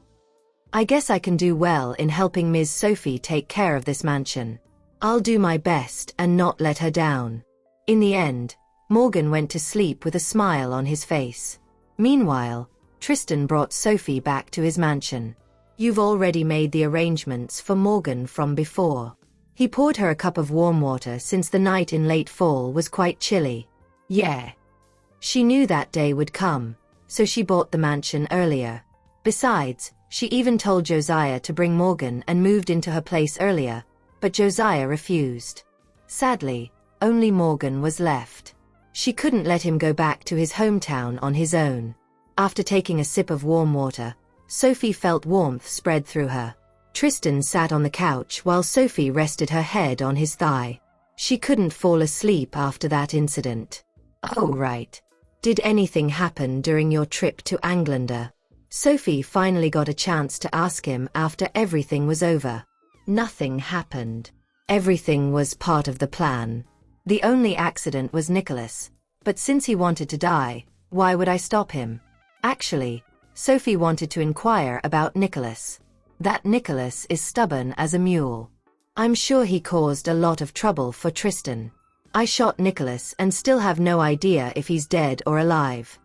I guess I can do well in helping Ms. Sophie take care of this mansion. I'll do my best and not let her down. In the end, Morgan went to sleep with a smile on his face. Meanwhile, Tristan brought Sophie back to his mansion. You've already made the arrangements for Morgan from before. He poured her a cup of warm water since the night in late fall was quite chilly. Yeah. She knew that day would come, so she bought the mansion earlier. Besides, she even told Josiah to bring Morgan and moved into her place earlier, but Josiah refused. Sadly, only Morgan was left. She couldn't let him go back to his hometown on his own. After taking a sip of warm water, Sophie felt warmth spread through her. Tristan sat on the couch while Sophie rested her head on his thigh. She couldn't fall asleep after that incident. Oh right. Did anything happen during your trip to Englander? Sophie finally got a chance to ask him after everything was over. Nothing happened. Everything was part of the plan. The only accident was Nicholas, but since he wanted to die, why would I stop him? Actually, Sophie wanted to inquire about Nicholas. That Nicholas is stubborn as a mule. I'm sure he caused a lot of trouble for Tristan. I shot Nicholas and still have no idea if he's dead or alive.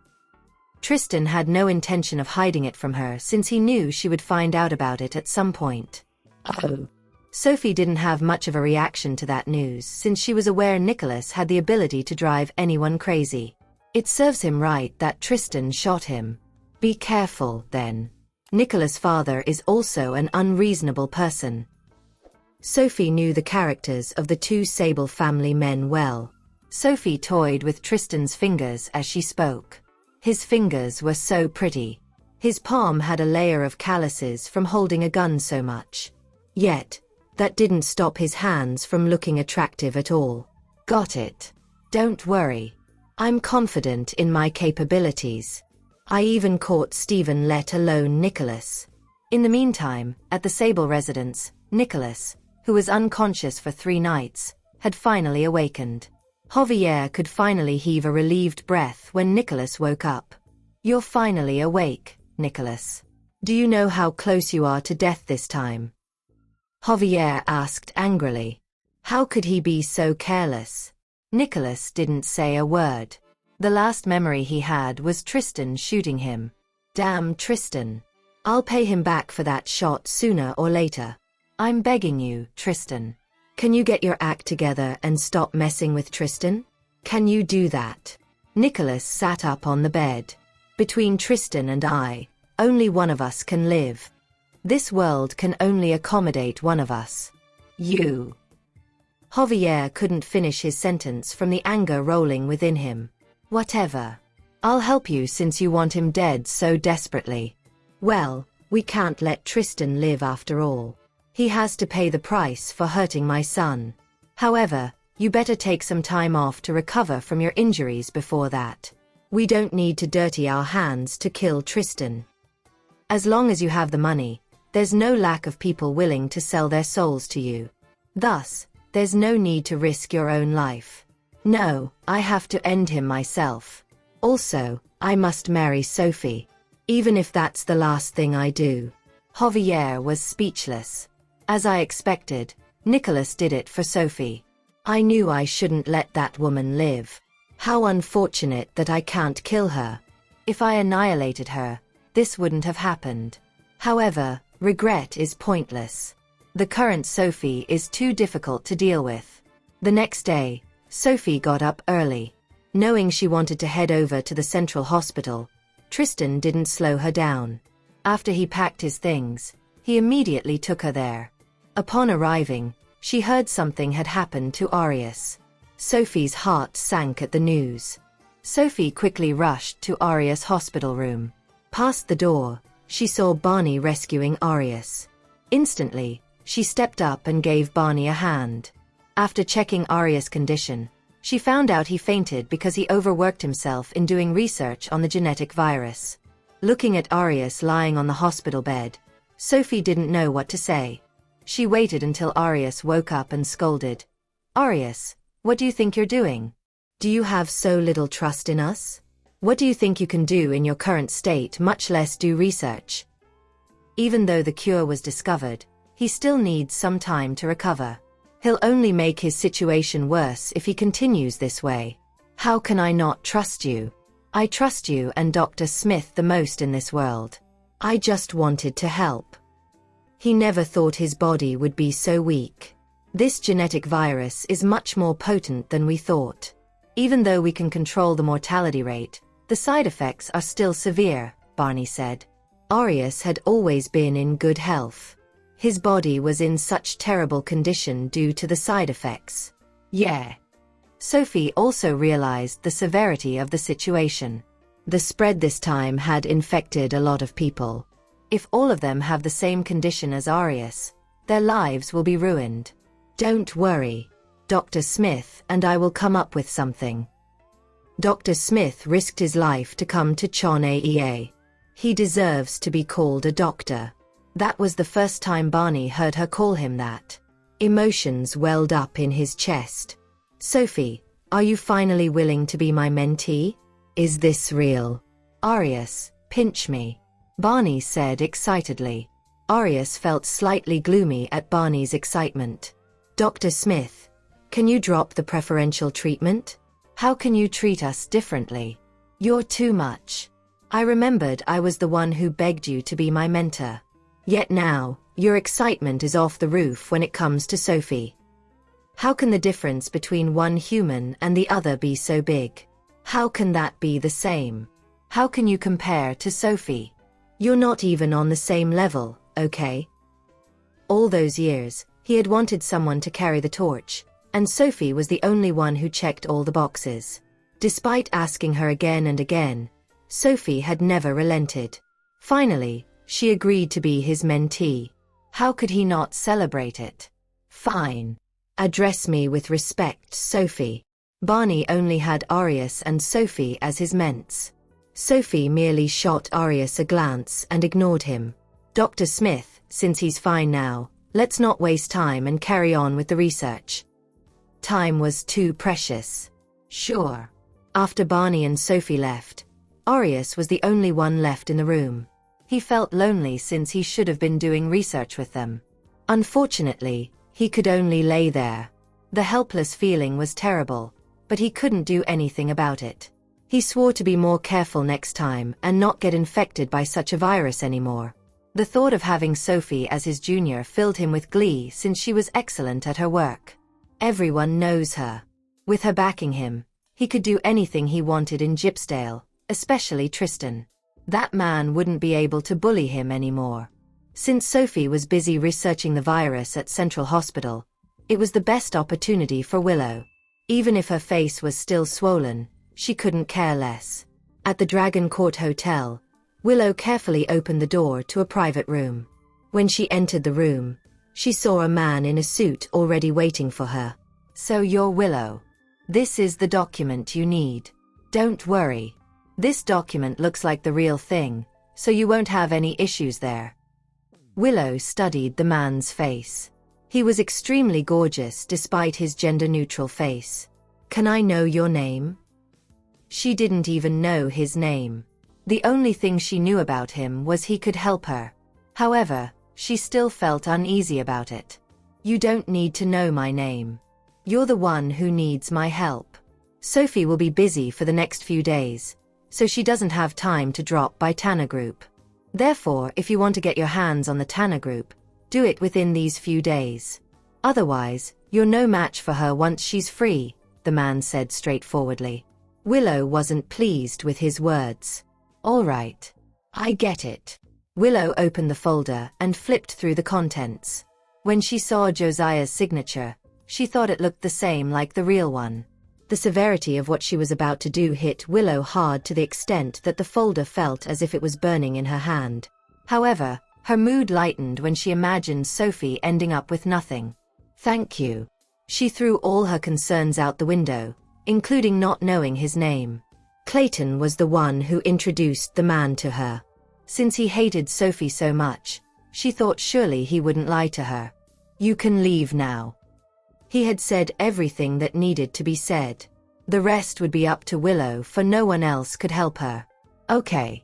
Tristan had no intention of hiding it from her since he knew she would find out about it at some point. Oh. Sophie didn't have much of a reaction to that news since she was aware Nicholas had the ability to drive anyone crazy. It serves him right that Tristan shot him. Be careful, then. Nicholas' father is also an unreasonable person. Sophie knew the characters of the two Sable family men well. Sophie toyed with Tristan's fingers as she spoke. His fingers were so pretty. His palm had a layer of calluses from holding a gun so much. Yet, that didn't stop his hands from looking attractive at all. Got it. Don't worry. I'm confident in my capabilities. I even caught Stephen, let alone Nicholas. In the meantime, at the Sable residence, Nicholas, who was unconscious for 3 nights, had finally awakened. Javier could finally heave a relieved breath when Nicholas woke up. You're finally awake, Nicholas. Do you know how close you are to death this time? Javier asked angrily. How could he be so careless? Nicholas didn't say a word. The last memory he had was Tristan shooting him. Damn Tristan. I'll pay him back for that shot sooner or later. I'm begging you, Tristan. Can you get your act together and stop messing with Tristan? Can you do that? Nicholas sat up on the bed. Between Tristan and I, only one of us can live. This world can only accommodate one of us. You. Javier couldn't finish his sentence from the anger rolling within him. Whatever. I'll help you since you want him dead so desperately. Well, we can't let Tristan live after all. He has to pay the price for hurting my son. However, you better take some time off to recover from your injuries before that. We don't need to dirty our hands to kill Tristan. As long as you have the money, there's no lack of people willing to sell their souls to you. Thus, there's no need to risk your own life. No, I have to end him myself. Also, I must marry Sophie. Even if that's the last thing I do. Javier was speechless. As I expected, Nicholas did it for Sophie. I knew I shouldn't let that woman live. How unfortunate that I can't kill her. If I annihilated her, this wouldn't have happened. However, regret is pointless. The current Sophie is too difficult to deal with. The next day, Sophie got up early. Knowing she wanted to head over to the central hospital, Tristan didn't slow her down. After he packed his things, he immediately took her there. Upon arriving, she heard something had happened to Arias. Sophie's heart sank at the news. Sophie quickly rushed to Arias' hospital room. Past the door, she saw Barney rescuing Arias. Instantly, she stepped up and gave Barney a hand. After checking Arias' condition, she found out he fainted because he overworked himself in doing research on the genetic virus. Looking at Arias lying on the hospital bed, Sophie didn't know what to say. She waited until Arias woke up and scolded. Arias, what do you think you're doing? Do you have so little trust in us? What do you think you can do in your current state, much less do research? Even though the cure was discovered, he still needs some time to recover. He'll only make his situation worse if he continues this way. How can I not trust you? I trust you and Dr. Smith the most in this world. I just wanted to help. He never thought his body would be so weak. This genetic virus is much more potent than we thought. Even though we can control the mortality rate, the side effects are still severe, Barney said. Arias had always been in good health. His body was in such terrible condition due to the side effects. Yeah. Sophie also realized the severity of the situation. The spread this time had infected a lot of people. If all of them have the same condition as Arias, their lives will be ruined. Don't worry. Dr. Smith and I will come up with something. Dr. Smith risked his life to come to Chon Aea. He deserves to be called a doctor. That was the first time Barney heard her call him that. Emotions welled up in his chest. Sophie, are you finally willing to be my mentee? Is this real? Arias, pinch me. Barney said excitedly. Arias felt slightly gloomy at Barney's excitement. Dr. Smith, can you drop the preferential treatment? How can you treat us differently? You're too much. I remembered I was the one who begged you to be my mentor. Yet now, your excitement is off the roof when it comes to Sophie. How can the difference between one human and the other be so big? How can that be the same? How can you compare to Sophie? You're not even on the same level, okay? All those years, he had wanted someone to carry the torch, and Sophie was the only one who checked all the boxes. Despite asking her again and again, Sophie had never relented. Finally, she agreed to be his mentee. How could he not celebrate it? Fine. Address me with respect, Sophie. Barney only had Arias and Sophie as his ments. Sophie merely shot Arias a glance and ignored him. Dr. Smith, since he's fine now, let's not waste time and carry on with the research. Time was too precious. Sure. After Barney and Sophie left, Arias was the only one left in the room. He felt lonely since he should have been doing research with them. Unfortunately, he could only lay there. The helpless feeling was terrible, but he couldn't do anything about it. He swore to be more careful next time and not get infected by such a virus anymore. The thought of having Sophie as his junior filled him with glee since she was excellent at her work. Everyone knows her. With her backing him, he could do anything he wanted in Gypsdale, especially Tristan. That man wouldn't be able to bully him anymore. Since Sophie was busy researching the virus at Central Hospital, it was the best opportunity for Willow. Even if her face was still swollen, she couldn't care less. At the Dragon Court Hotel, Willow carefully opened the door to a private room. When she entered the room, she saw a man in a suit already waiting for her. "So you're Willow. This is the document you need. Don't worry. This document looks like the real thing, so you won't have any issues there." Willow studied the man's face. He was extremely gorgeous despite his gender-neutral face. "Can I know your name?" She didn't even know his name. The only thing she knew about him was he could help her. However, she still felt uneasy about it. "You don't need to know my name. You're the one who needs my help. Sophie will be busy for the next few days, so she doesn't have time to drop by Tanner Group. Therefore, if you want to get your hands on the Tanner Group, do it within these few days. Otherwise, you're no match for her once she's free," the man said straightforwardly. Willow wasn't pleased with his words. "All right. I get it." Willow opened the folder and flipped through the contents. When she saw Josiah's signature, she thought it looked the same like the real one. The severity of what she was about to do hit Willow hard to the extent that the folder felt as if it was burning in her hand. However, her mood lightened when she imagined Sophie ending up with nothing. "Thank you." She threw all her concerns out the window, including not knowing his name. Clayton was the one who introduced the man to her. Since he hated Sophie so much, she thought surely he wouldn't lie to her. "You can leave now." He had said everything that needed to be said. The rest would be up to Willow, for no one else could help her. "Okay."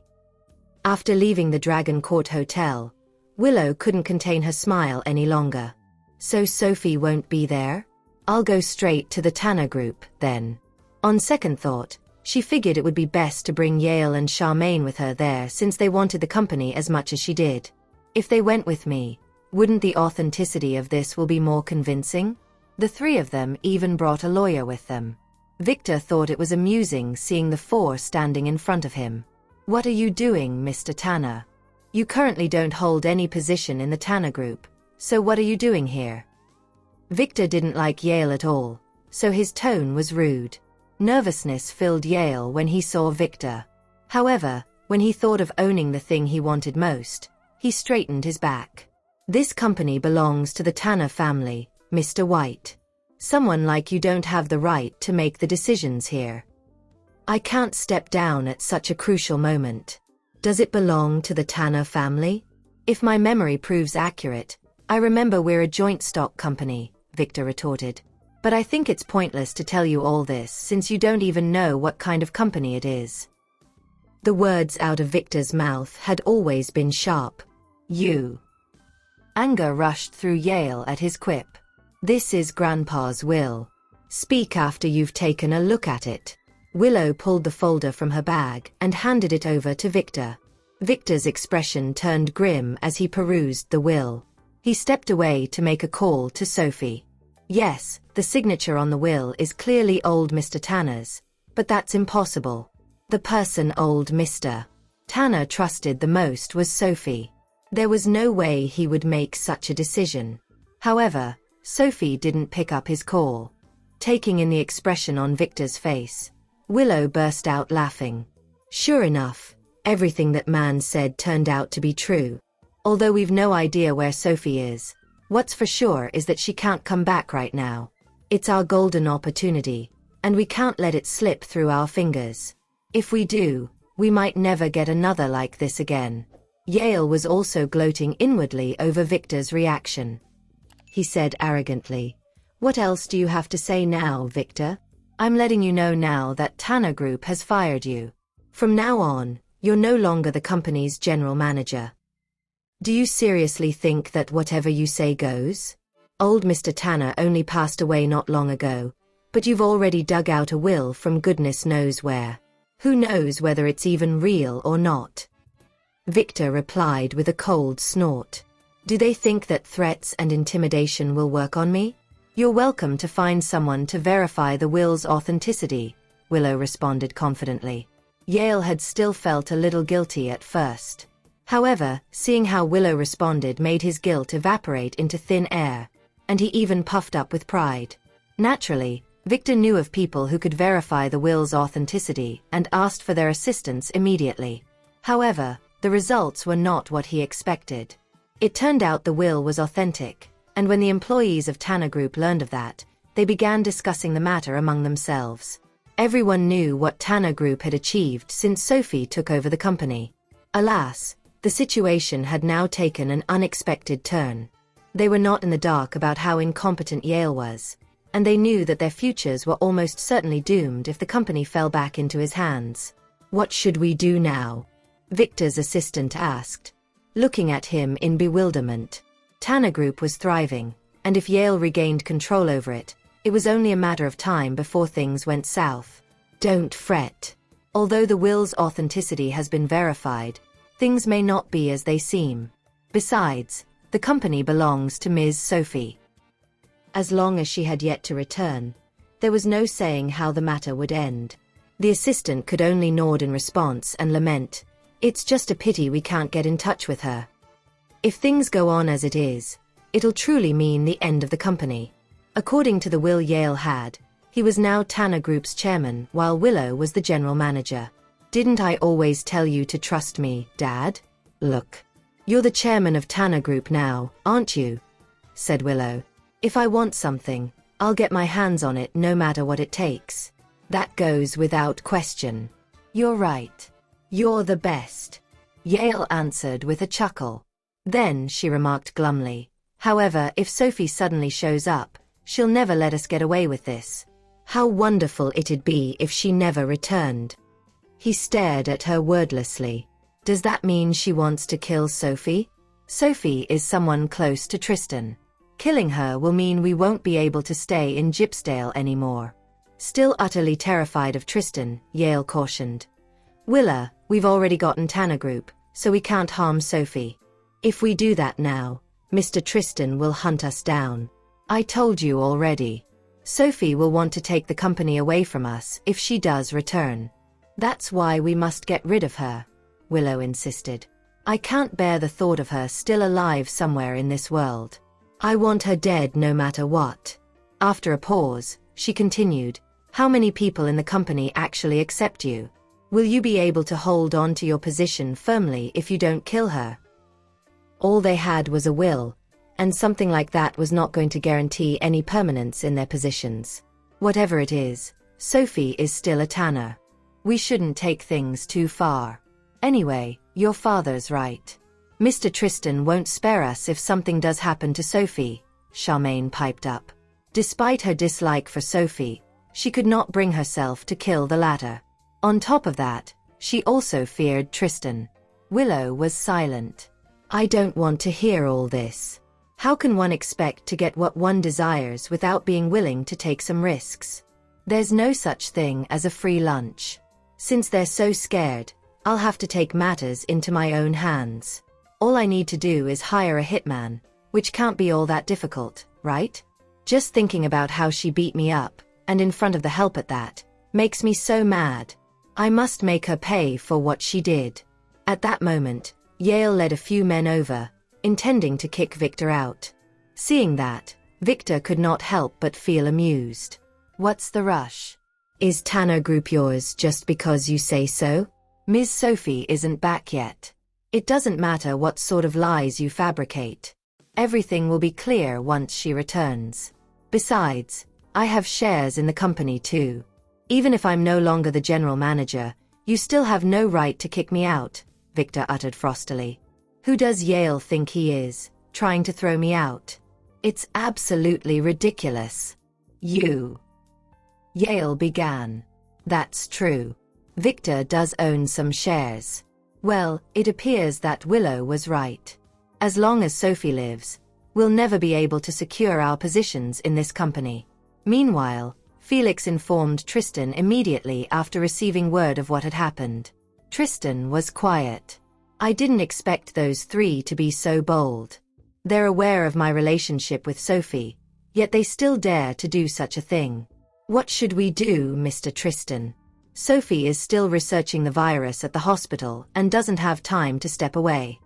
After leaving the Dragon Court Hotel, Willow couldn't contain her smile any longer. "So Sophie won't be there? I'll go straight to the Tanner Group, then." On second thought, she figured it would be best to bring Yale and Charmaine with her there since they wanted the company as much as she did. "If they went with me, wouldn't the authenticity of this will be more convincing?" The three of them even brought a lawyer with them. Victor thought it was amusing seeing the four standing in front of him. "What are you doing, Mr. Tanner? You currently don't hold any position in the Tanner Group, so what are you doing here?" Victor didn't like Yale at all, so his tone was rude. Nervousness filled Yale when he saw Victor. However, when he thought of owning the thing he wanted most, he straightened his back. "This company belongs to the Tanner family, Mr. White. Someone like you don't have the right to make the decisions here. I can't step down at such a crucial moment." "Does it belong to the Tanner family?" "If my memory proves accurate, I remember we're a joint stock company," Victor retorted. "But I think it's pointless to tell you all this since you don't even know what kind of company it is." The words out of Victor's mouth had always been sharp. "You." Anger rushed through Yale at his quip. "This is Grandpa's will. Speak after you've taken a look at it." Willow pulled the folder from her bag and handed it over to Victor. Victor's expression turned grim as he perused the will. He stepped away to make a call to Sophie. "Yes, the signature on the will is clearly old Mr. Tanner's, but that's impossible. The person old Mr. Tanner trusted the most was Sophie. There was no way he would make such a decision." However, Sophie didn't pick up his call. Taking in the expression on Victor's face, Willow burst out laughing. Sure enough, everything that man said turned out to be true. Although we've no idea where Sophie is, what's for sure is that she can't come back right now. It's our golden opportunity, and we can't let it slip through our fingers. If we do, we might never get another like this again. Yale was also gloating inwardly over Victor's reaction. He said arrogantly, "What else do you have to say now, Victor? I'm letting you know now that Tanner Group has fired you. From now on, You're no longer the company's general manager. Do you seriously think that whatever you say goes? Old Mr. Tanner only passed away not long ago, but you've already dug out a will from goodness knows where. Who knows whether it's even real or not? Victor replied with a cold snort. Do they think that threats and intimidation will work on me? You're welcome to find someone to verify the will's authenticity, Willow responded confidently. Yale had still felt a little guilty at first. However, seeing how Willow responded made his guilt evaporate into thin air, and he even puffed up with pride. Naturally, Victor knew of people who could verify the will's authenticity and asked for their assistance immediately. However, the results were not what he expected. It turned out the will was authentic, and when the employees of Tanner Group learned of that, they began discussing the matter among themselves. Everyone knew what Tanner Group had achieved since Sophie took over the company. Alas, the situation had now taken an unexpected turn. They were not in the dark about how incompetent Yale was, and they knew that their futures were almost certainly doomed if the company fell back into his hands. What should we do now? Victor's assistant asked, looking at him in bewilderment. Tanner Group was thriving, and if Yale regained control over it, it was only a matter of time before things went south. Don't fret. Although the will's authenticity has been verified, things may not be as they seem. Besides, the company belongs to Ms. Sophie. As long as she had yet to return, there was no saying how the matter would end. The assistant could only nod in response and lament, "It's just a pity we can't get in touch with her. If things go on as it is, it'll truly mean the end of the company." According to the will Yale had, he was now Tanner Group's chairman while Willow was the general manager. "Didn't I always tell you to trust me, Dad? Look. You're the chairman of Tanner Group now, aren't you?" said Willow. "If I want something, I'll get my hands on it no matter what it takes. That goes without question." "You're right. You're the best," Yale answered with a chuckle. Then she remarked glumly, "However, if Sophie suddenly shows up, she'll never let us get away with this. How wonderful it'd be if she never returned." He stared at her wordlessly. "Does that mean she wants to kill Sophie?" "Sophie is someone close to Tristan. Killing her will mean we won't be able to stay in Gypsdale anymore." Still utterly terrified of Tristan, Yale cautioned. "Willa, we've already gotten Tanner Group, so we can't harm Sophie. If we do that now, Mr. Tristan will hunt us down. I told you already. Sophie will want to take the company away from us if she does return. That's why we must get rid of her," Willow insisted. "I can't bear the thought of her still alive somewhere in this world. I want her dead no matter what." After a pause, she continued, "How many people in the company actually accept you? Will you be able to hold on to your position firmly if you don't kill her?" All they had was a will, and something like that was not going to guarantee any permanence in their positions. Whatever it is, Sophie is still a Tanner. We shouldn't take things too far. Anyway, your father's right. Mr. Tristan won't spare us if something does happen to Sophie, Charmaine piped up. Despite her dislike for Sophie, she could not bring herself to kill the latter. On top of that, she also feared Tristan. Willow was silent. "I don't want to hear all this. How can one expect to get what one desires without being willing to take some risks? There's no such thing as a free lunch. Since they're so scared, I'll have to take matters into my own hands. All I need to do is hire a hitman, which can't be all that difficult, right? Just thinking about how she beat me up, and in front of the help at that, makes me so mad. I must make her pay for what she did." At that moment, Yale led a few men over, intending to kick Victor out. Seeing that, Victor could not help but feel amused. "What's the rush? Is Tanner Group yours just because you say so? Ms. Sophie isn't back yet. It doesn't matter what sort of lies you fabricate. Everything will be clear once she returns. Besides, I have shares in the company too. Even if I'm no longer the general manager, you still have no right to kick me out," Victor uttered frostily. "Who does Yale think he is, trying to throw me out? It's absolutely ridiculous." "You." Yale began. "That's true. Victor does own some shares. Well, it appears that Willow was right. As long as Sophie lives, we'll never be able to secure our positions in this company. Meanwhile, Felix informed Tristan immediately after receiving word of what had happened. Tristan was quiet. I didn't expect those three to be so bold. They're aware of my relationship with Sophie, yet they still dare to do such a thing. What should we do, Mr. Tristan? Sophie is still researching the virus at the hospital and doesn't have time to step away.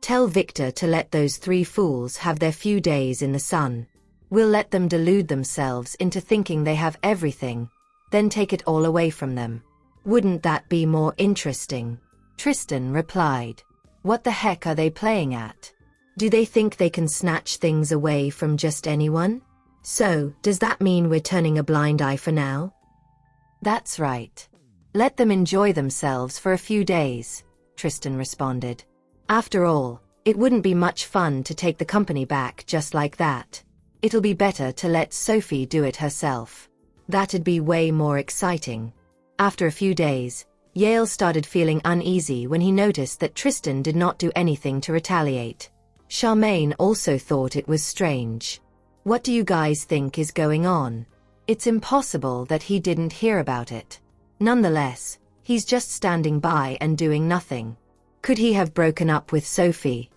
Tell Victor to let those three fools have their few days in the sun. We'll let them delude themselves into thinking they have everything, then take it all away from them. Wouldn't that be more interesting? Tristan replied. What the heck are they playing at? Do they think they can snatch things away from just anyone? So, does that mean we're turning a blind eye for now? That's right. Let them enjoy themselves for a few days, Tristan responded. After all, it wouldn't be much fun to take the company back just like that. It'll be better to let Sophie do it herself. That'd be way more exciting. After a few days, Yale started feeling uneasy when he noticed that Tristan did not do anything to retaliate. Charmaine also thought it was strange. What do you guys think is going on? It's impossible that he didn't hear about it. Nonetheless, he's just standing by and doing nothing. Could he have broken up with Sophie?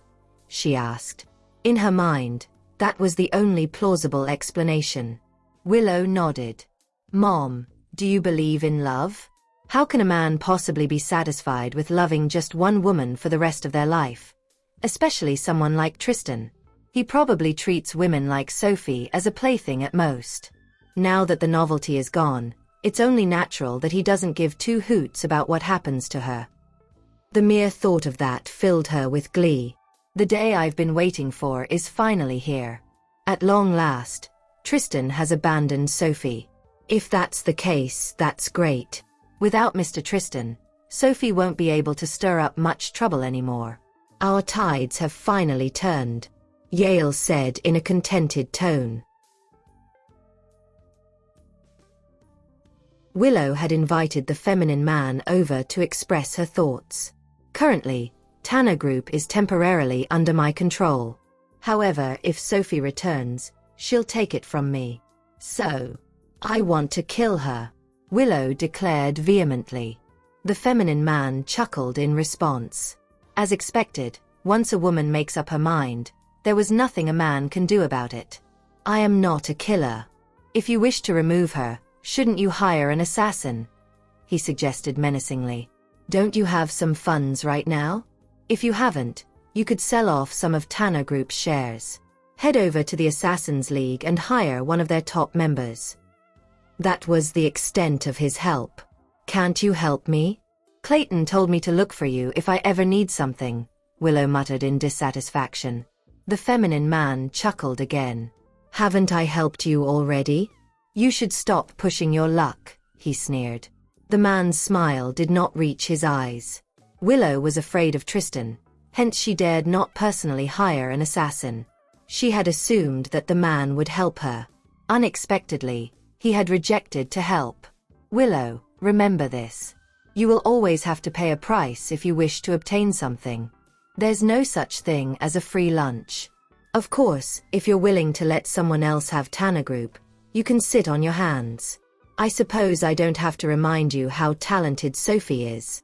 She asked. In her mind, that was the only plausible explanation. Willow nodded. Mom, do you believe in love? How can a man possibly be satisfied with loving just one woman for the rest of their life? Especially someone like Tristan. He probably treats women like Sophie as a plaything at most. Now that the novelty is gone, it's only natural that he doesn't give two hoots about what happens to her. The mere thought of that filled her with glee. The day I've been waiting for is finally here. At long last, Tristan has abandoned Sophie. If that's the case, that's great. Without Mr. Tristan, Sophie won't be able to stir up much trouble anymore. Our tides have finally turned, Yale said in a contented tone. Willow had invited the feminine man over to express her thoughts. Currently, Tanner Group is temporarily under my control. However, if Sophie returns, she'll take it from me. So, I want to kill her, Willow declared vehemently. The feminine man chuckled in response. As expected, once a woman makes up her mind, there was nothing a man can do about it. I am not a killer. If you wish to remove her, shouldn't you hire an assassin? He suggested menacingly. Don't you have some funds right now? If you haven't, you could sell off some of Tanner Group's shares. Head over to the Assassin's League and hire one of their top members. That was the extent of his help. Can't you help me? Clayton told me to look for you if I ever need something, Willow muttered in dissatisfaction. The feminine man chuckled again. Haven't I helped you already? You should stop pushing your luck, he sneered. The man's smile did not reach his eyes. Willow was afraid of Tristan, hence she dared not personally hire an assassin. She had assumed that the man would help her. Unexpectedly, he had rejected to help. Willow, remember this. You will always have to pay a price if you wish to obtain something. There's no such thing as a free lunch. Of course, if you're willing to let someone else have Tanner Group, you can sit on your hands. I suppose I don't have to remind you how talented Sophie is.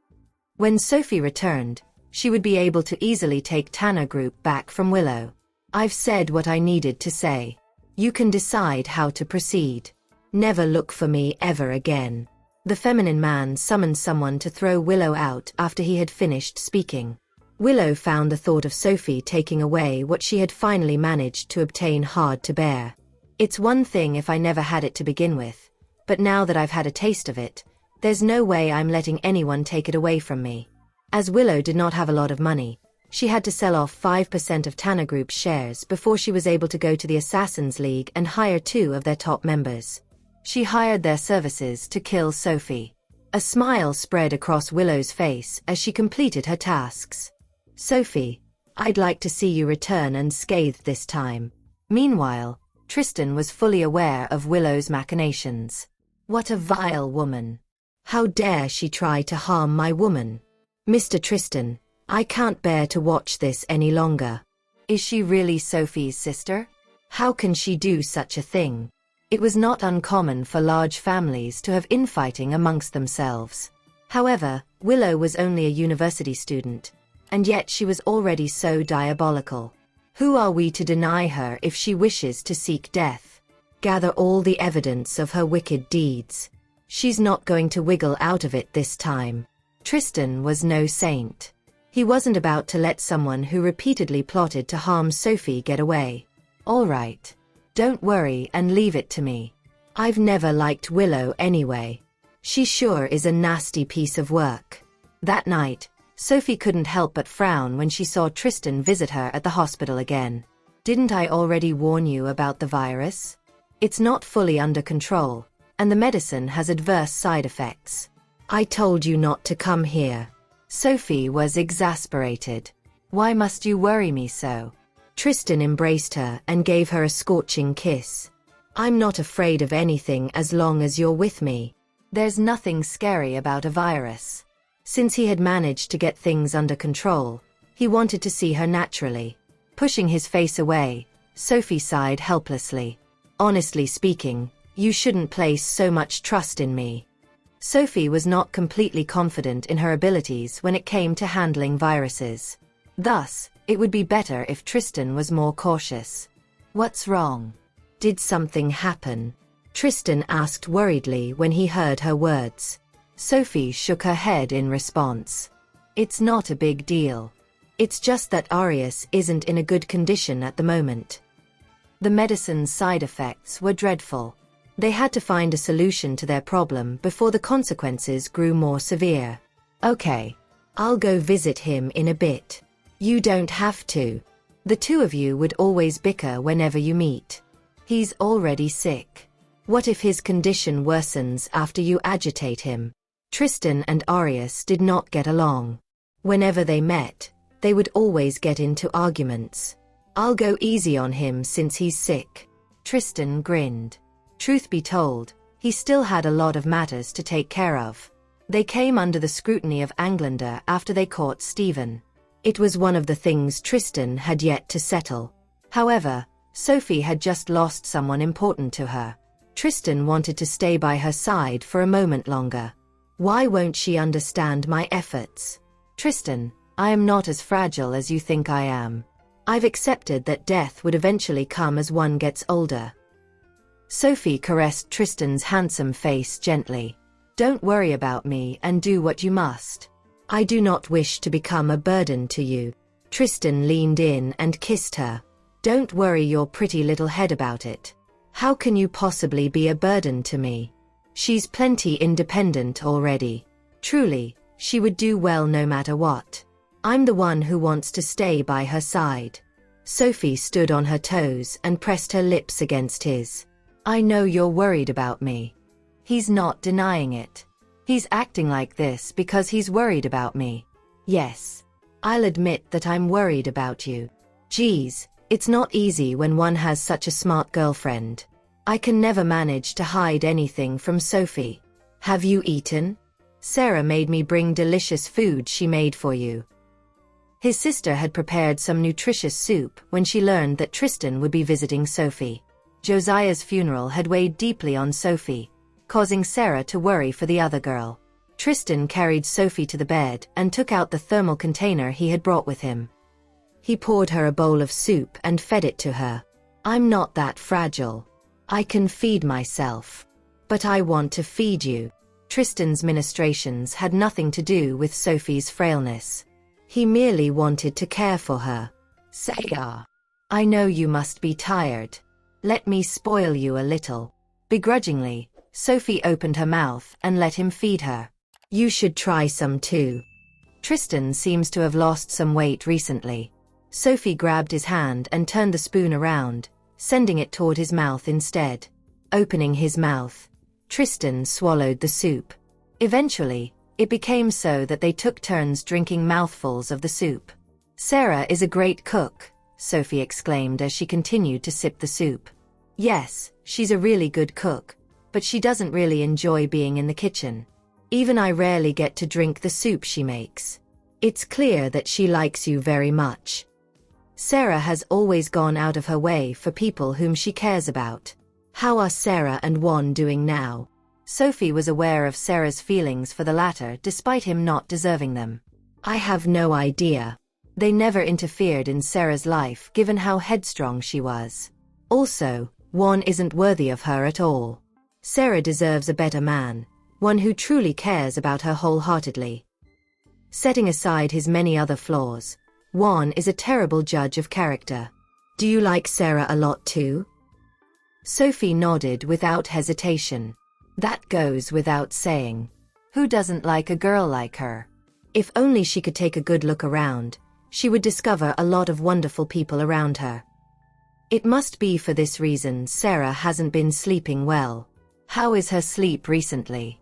When Sophie returned, she would be able to easily take Tanner Group back from Willow. I've said what I needed to say. You can decide how to proceed. Never look for me ever again. The feminine man summoned someone to throw Willow out after he had finished speaking. Willow found the thought of Sophie taking away what she had finally managed to obtain hard to bear. It's one thing if I never had it to begin with, but now that I've had a taste of it, there's no way I'm letting anyone take it away from me. As Willow did not have a lot of money, she had to sell off 5% of Tanner Group's shares before she was able to go to the Assassin's League and hire 2 of their top members. She hired their services to kill Sophie. A smile spread across Willow's face as she completed her tasks. Sophie, I'd like to see you return unscathed this time. Meanwhile, Tristan was fully aware of Willow's machinations. What a vile woman. How dare she try to harm my woman? Mr. Tristan, I can't bear to watch this any longer. Is she really Sophie's sister? How can she do such a thing? It was not uncommon for large families to have infighting amongst themselves. However, Willow was only a university student, and yet she was already so diabolical. Who are we to deny her if she wishes to seek death? Gather all the evidence of her wicked deeds. She's not going to wiggle out of it this time. Tristan was no saint. He wasn't about to let someone who repeatedly plotted to harm Sophie get away. All right. Don't worry and leave it to me. I've never liked Willow anyway. She sure is a nasty piece of work. That night, Sophie couldn't help but frown when she saw Tristan visit her at the hospital again. Didn't I already warn you about the virus? It's not fully under control, and the medicine has adverse side effects. I told you not to come here. Sophie was exasperated. Why must you worry me so? Tristan embraced her and gave her a scorching kiss. I'm not afraid of anything as long as you're with me. There's nothing scary about a virus. Since he had managed to get things under control, he wanted to see her naturally. Pushing his face away, Sophie sighed helplessly. Honestly speaking, you shouldn't place so much trust in me. Sophie was not completely confident in her abilities when it came to handling viruses. Thus, it would be better if Tristan was more cautious. What's wrong? Did something happen? Tristan asked worriedly when he heard her words. Sophie shook her head in response. It's not a big deal. It's just that Arius isn't in a good condition at the moment. The medicine's side effects were dreadful. They had to find a solution to their problem before the consequences grew more severe. Okay. I'll go visit him in a bit. You don't have to. The two of you would always bicker whenever you meet. He's already sick. What if his condition worsens after you agitate him? Tristan and Arius did not get along. Whenever they met, they would always get into arguments. I'll go easy on him since he's sick. Tristan grinned. Truth be told, he still had a lot of matters to take care of. They came under the scrutiny of Anglander after they caught Stephen. It was one of the things Tristan had yet to settle. However, Sophie had just lost someone important to her. Tristan wanted to stay by her side for a moment longer. Why won't she understand my efforts? Tristan, I am not as fragile as you think I am. I've accepted that death would eventually come as one gets older. Sophie caressed Tristan's handsome face gently. Don't worry about me and do what you must. I do not wish to become a burden to you. Tristan leaned in and kissed her. Don't worry your pretty little head about it. How can you possibly be a burden to me? She's plenty independent already. Truly, she would do well no matter what. I'm the one who wants to stay by her side. Sophie stood on her toes and pressed her lips against his. I know you're worried about me. He's not denying it. He's acting like this because he's worried about me. Yes. I'll admit that I'm worried about you. Geez, it's not easy when one has such a smart girlfriend. I can never manage to hide anything from Sophie. Have you eaten? Sarah made me bring delicious food she made for you. His sister had prepared some nutritious soup when she learned that Tristan would be visiting Sophie. Josiah's funeral had weighed deeply on Sophie, causing Sarah to worry for the other girl. Tristan carried Sophie to the bed and took out the thermal container he had brought with him. He poured her a bowl of soup and fed it to her. I'm not that fragile. I can feed myself. But I want to feed you. Tristan's ministrations had nothing to do with Sophie's frailness. He merely wanted to care for her. Sarah, I know you must be tired. Let me spoil you a little. Begrudgingly, Sophie opened her mouth and let him feed her. You should try some too. Tristan seems to have lost some weight recently. Sophie grabbed his hand and turned the spoon around, sending it toward his mouth instead. Opening his mouth, Tristan swallowed the soup. Eventually, it became so that they took turns drinking mouthfuls of the soup. Sarah is a great cook, Sophie exclaimed as she continued to sip the soup. Yes, she's a really good cook, but she doesn't really enjoy being in the kitchen. Even I rarely get to drink the soup she makes. It's clear that she likes you very much. Sarah has always gone out of her way for people whom she cares about. How are Sarah and Juan doing now? Sophie was aware of Sarah's feelings for the latter despite him not deserving them. I have no idea. They never interfered in Sarah's life given how headstrong she was. Also, Juan isn't worthy of her at all. Sarah deserves a better man, one who truly cares about her wholeheartedly. Setting aside his many other flaws, Juan is a terrible judge of character. Do you like Sarah a lot too? Sophie nodded without hesitation. That goes without saying. Who doesn't like a girl like her? If only she could take a good look around, she would discover a lot of wonderful people around her. It must be for this reason Sarah hasn't been sleeping well. How is her sleep recently?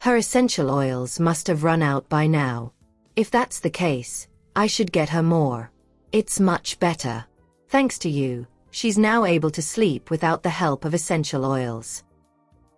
Her essential oils must have run out by now. If that's the case, I should get her more. It's much better. Thanks to you, she's now able to sleep without the help of essential oils.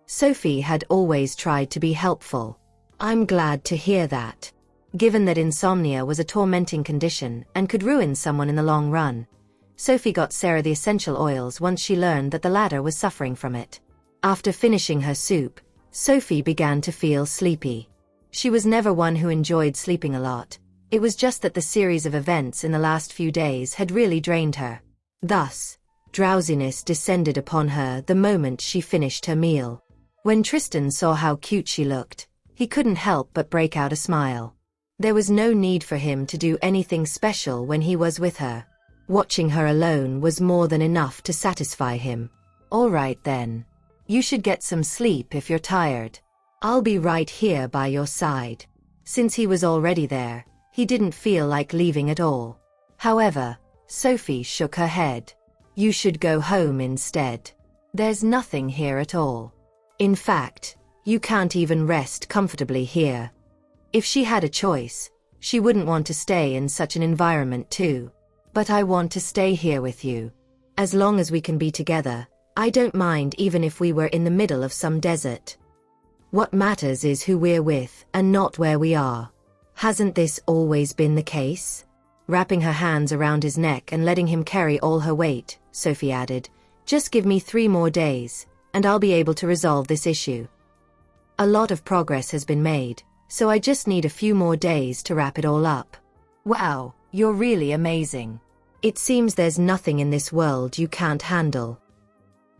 Sophie had always tried to be helpful. I'm glad to hear that. Given that insomnia was a tormenting condition and could ruin someone in the long run, Sophie got Sarah the essential oils once she learned that the latter was suffering from it. After finishing her soup, Sophie began to feel sleepy. She was never one who enjoyed sleeping a lot. It was just that the series of events in the last few days had really drained her. Thus, drowsiness descended upon her the moment she finished her meal. When Tristan saw how cute she looked, he couldn't help but break out a smile. There was no need for him to do anything special when he was with her. Watching her alone was more than enough to satisfy him. All right then. You should get some sleep if you're tired. I'll be right here by your side. Since he was already there, he didn't feel like leaving at all. However, Sophie shook her head. You should go home instead. There's nothing here at all. In fact, you can't even rest comfortably here. If she had a choice, she wouldn't want to stay in such an environment too. But I want to stay here with you. As long as we can be together, I don't mind even if we were in the middle of some desert. What matters is who we're with and not where we are. Hasn't this always been the case? Wrapping her hands around his neck and letting him carry all her weight, Sophie added, just give me 3 more days, and I'll be able to resolve this issue. A lot of progress has been made, so I just need a few more days to wrap it all up. Wow, you're really amazing. It seems there's nothing in this world you can't handle.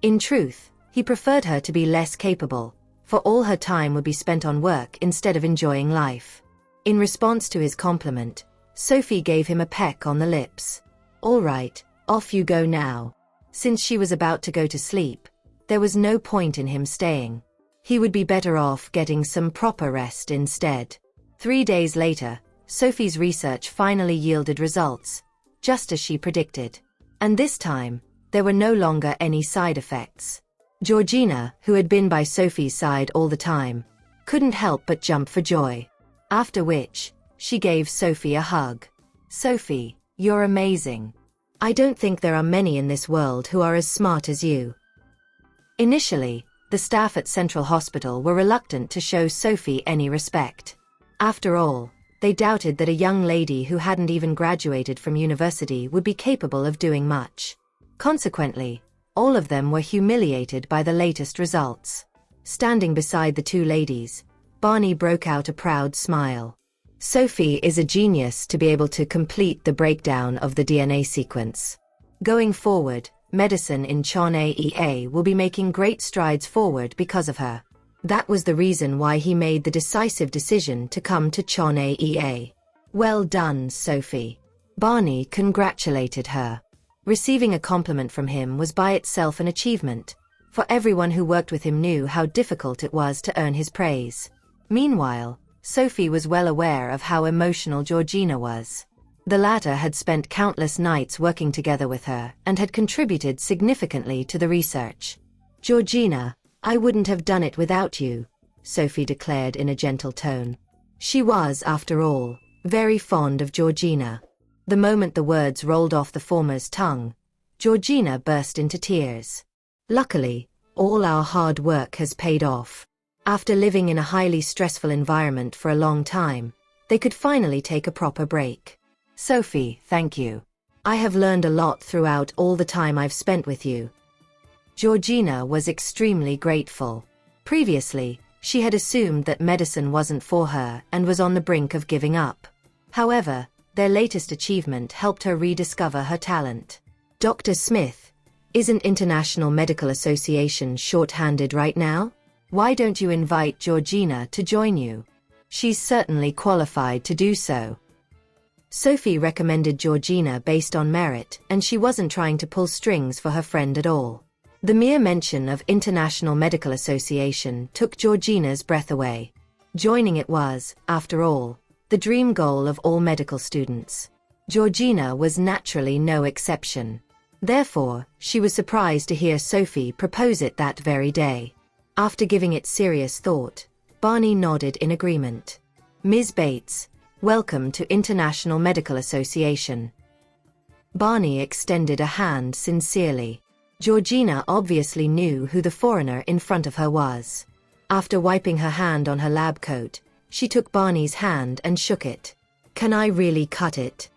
In truth, he preferred her to be less capable, for all her time would be spent on work instead of enjoying life. In response to his compliment, Sophie gave him a peck on the lips. All right, off you go now. Since she was about to go to sleep, there was no point in him staying. He would be better off getting some proper rest instead. 3 days later, Sophie's research finally yielded results, just as she predicted. And this time, there were no longer any side effects. Georgina, who had been by Sophie's side all the time, couldn't help but jump for joy. After which, she gave Sophie a hug. Sophie, you're amazing. I don't think there are many in this world who are as smart as you. Initially, the staff at Central Hospital were reluctant to show Sophie any respect. After all, they doubted that a young lady who hadn't even graduated from university would be capable of doing much. Consequently, all of them were humiliated by the latest results. Standing beside the 2 ladies, Barney broke out a proud smile. Sophie is a genius to be able to complete the breakdown of the DNA sequence. Going forward, medicine in Chonea will be making great strides forward because of her. That was the reason why he made the decisive decision to come to Chonea. Well done, Sophie. Barney congratulated her. Receiving a compliment from him was by itself an achievement, for everyone who worked with him knew how difficult it was to earn his praise. Meanwhile, Sophie was well aware of how emotional Georgina was. The latter had spent countless nights working together with her and had contributed significantly to the research. Georgina, I wouldn't have done it without you, Sophie declared in a gentle tone. She was, after all, very fond of Georgina. The moment the words rolled off the former's tongue, Georgina burst into tears. Luckily, all our hard work has paid off. After living in a highly stressful environment for a long time, They could finally take a proper break. Sophie, thank you. I have learned a lot throughout all the time I've spent with you. Georgina was extremely grateful. Previously, she had assumed that medicine wasn't for her and was on the brink of giving up. However, their latest achievement helped her rediscover her talent. Dr. Smith, isn't International Medical Association short-handed right now? Why don't you invite Georgina to join you? She's certainly qualified to do so. Sophie recommended Georgina based on merit, and she wasn't trying to pull strings for her friend at all. The mere mention of International Medical Association took Georgina's breath away. Joining it was, after all, the dream goal of all medical students. Georgina was naturally no exception. Therefore, she was surprised to hear Sophie propose it that very day. After giving it serious thought, Barney nodded in agreement. Ms. Bates, welcome to International Medical Association. Barney extended a hand sincerely. Georgina obviously knew who the foreigner in front of her was. After wiping her hand on her lab coat, she took Barney's hand and shook it. Can I really cut it?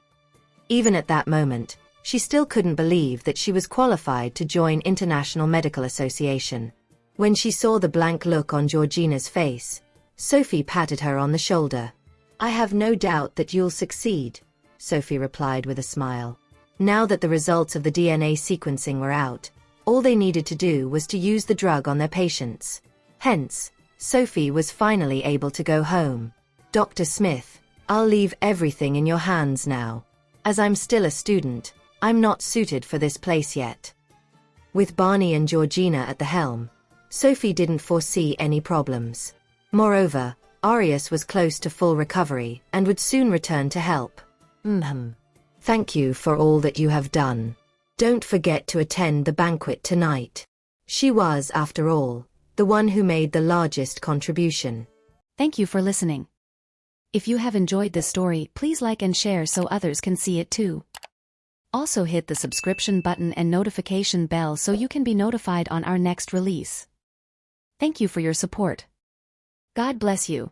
Even at that moment, she still couldn't believe that she was qualified to join International Medical Association. When she saw the blank look on Georgina's face, Sophie patted her on the shoulder. I have no doubt that you'll succeed, Sophie replied with a smile. Now that the results of the DNA sequencing were out, all they needed to do was to use the drug on their patients. Hence, Sophie was finally able to go home. Dr. Smith, I'll leave everything in your hands now. As I'm still a student, I'm not suited for this place yet. With Barney and Georgina at the helm, Sophie didn't foresee any problems. Moreover, Arius was close to full recovery and would soon return to help. Thank you for all that you have done. Don't forget to attend the banquet tonight. She was, after all, the one who made the largest contribution. Thank you for listening. If you have enjoyed this story, please like and share so others can see it too. Also hit the subscription button and notification bell so you can be notified on our next release. Thank you for your support. God bless you.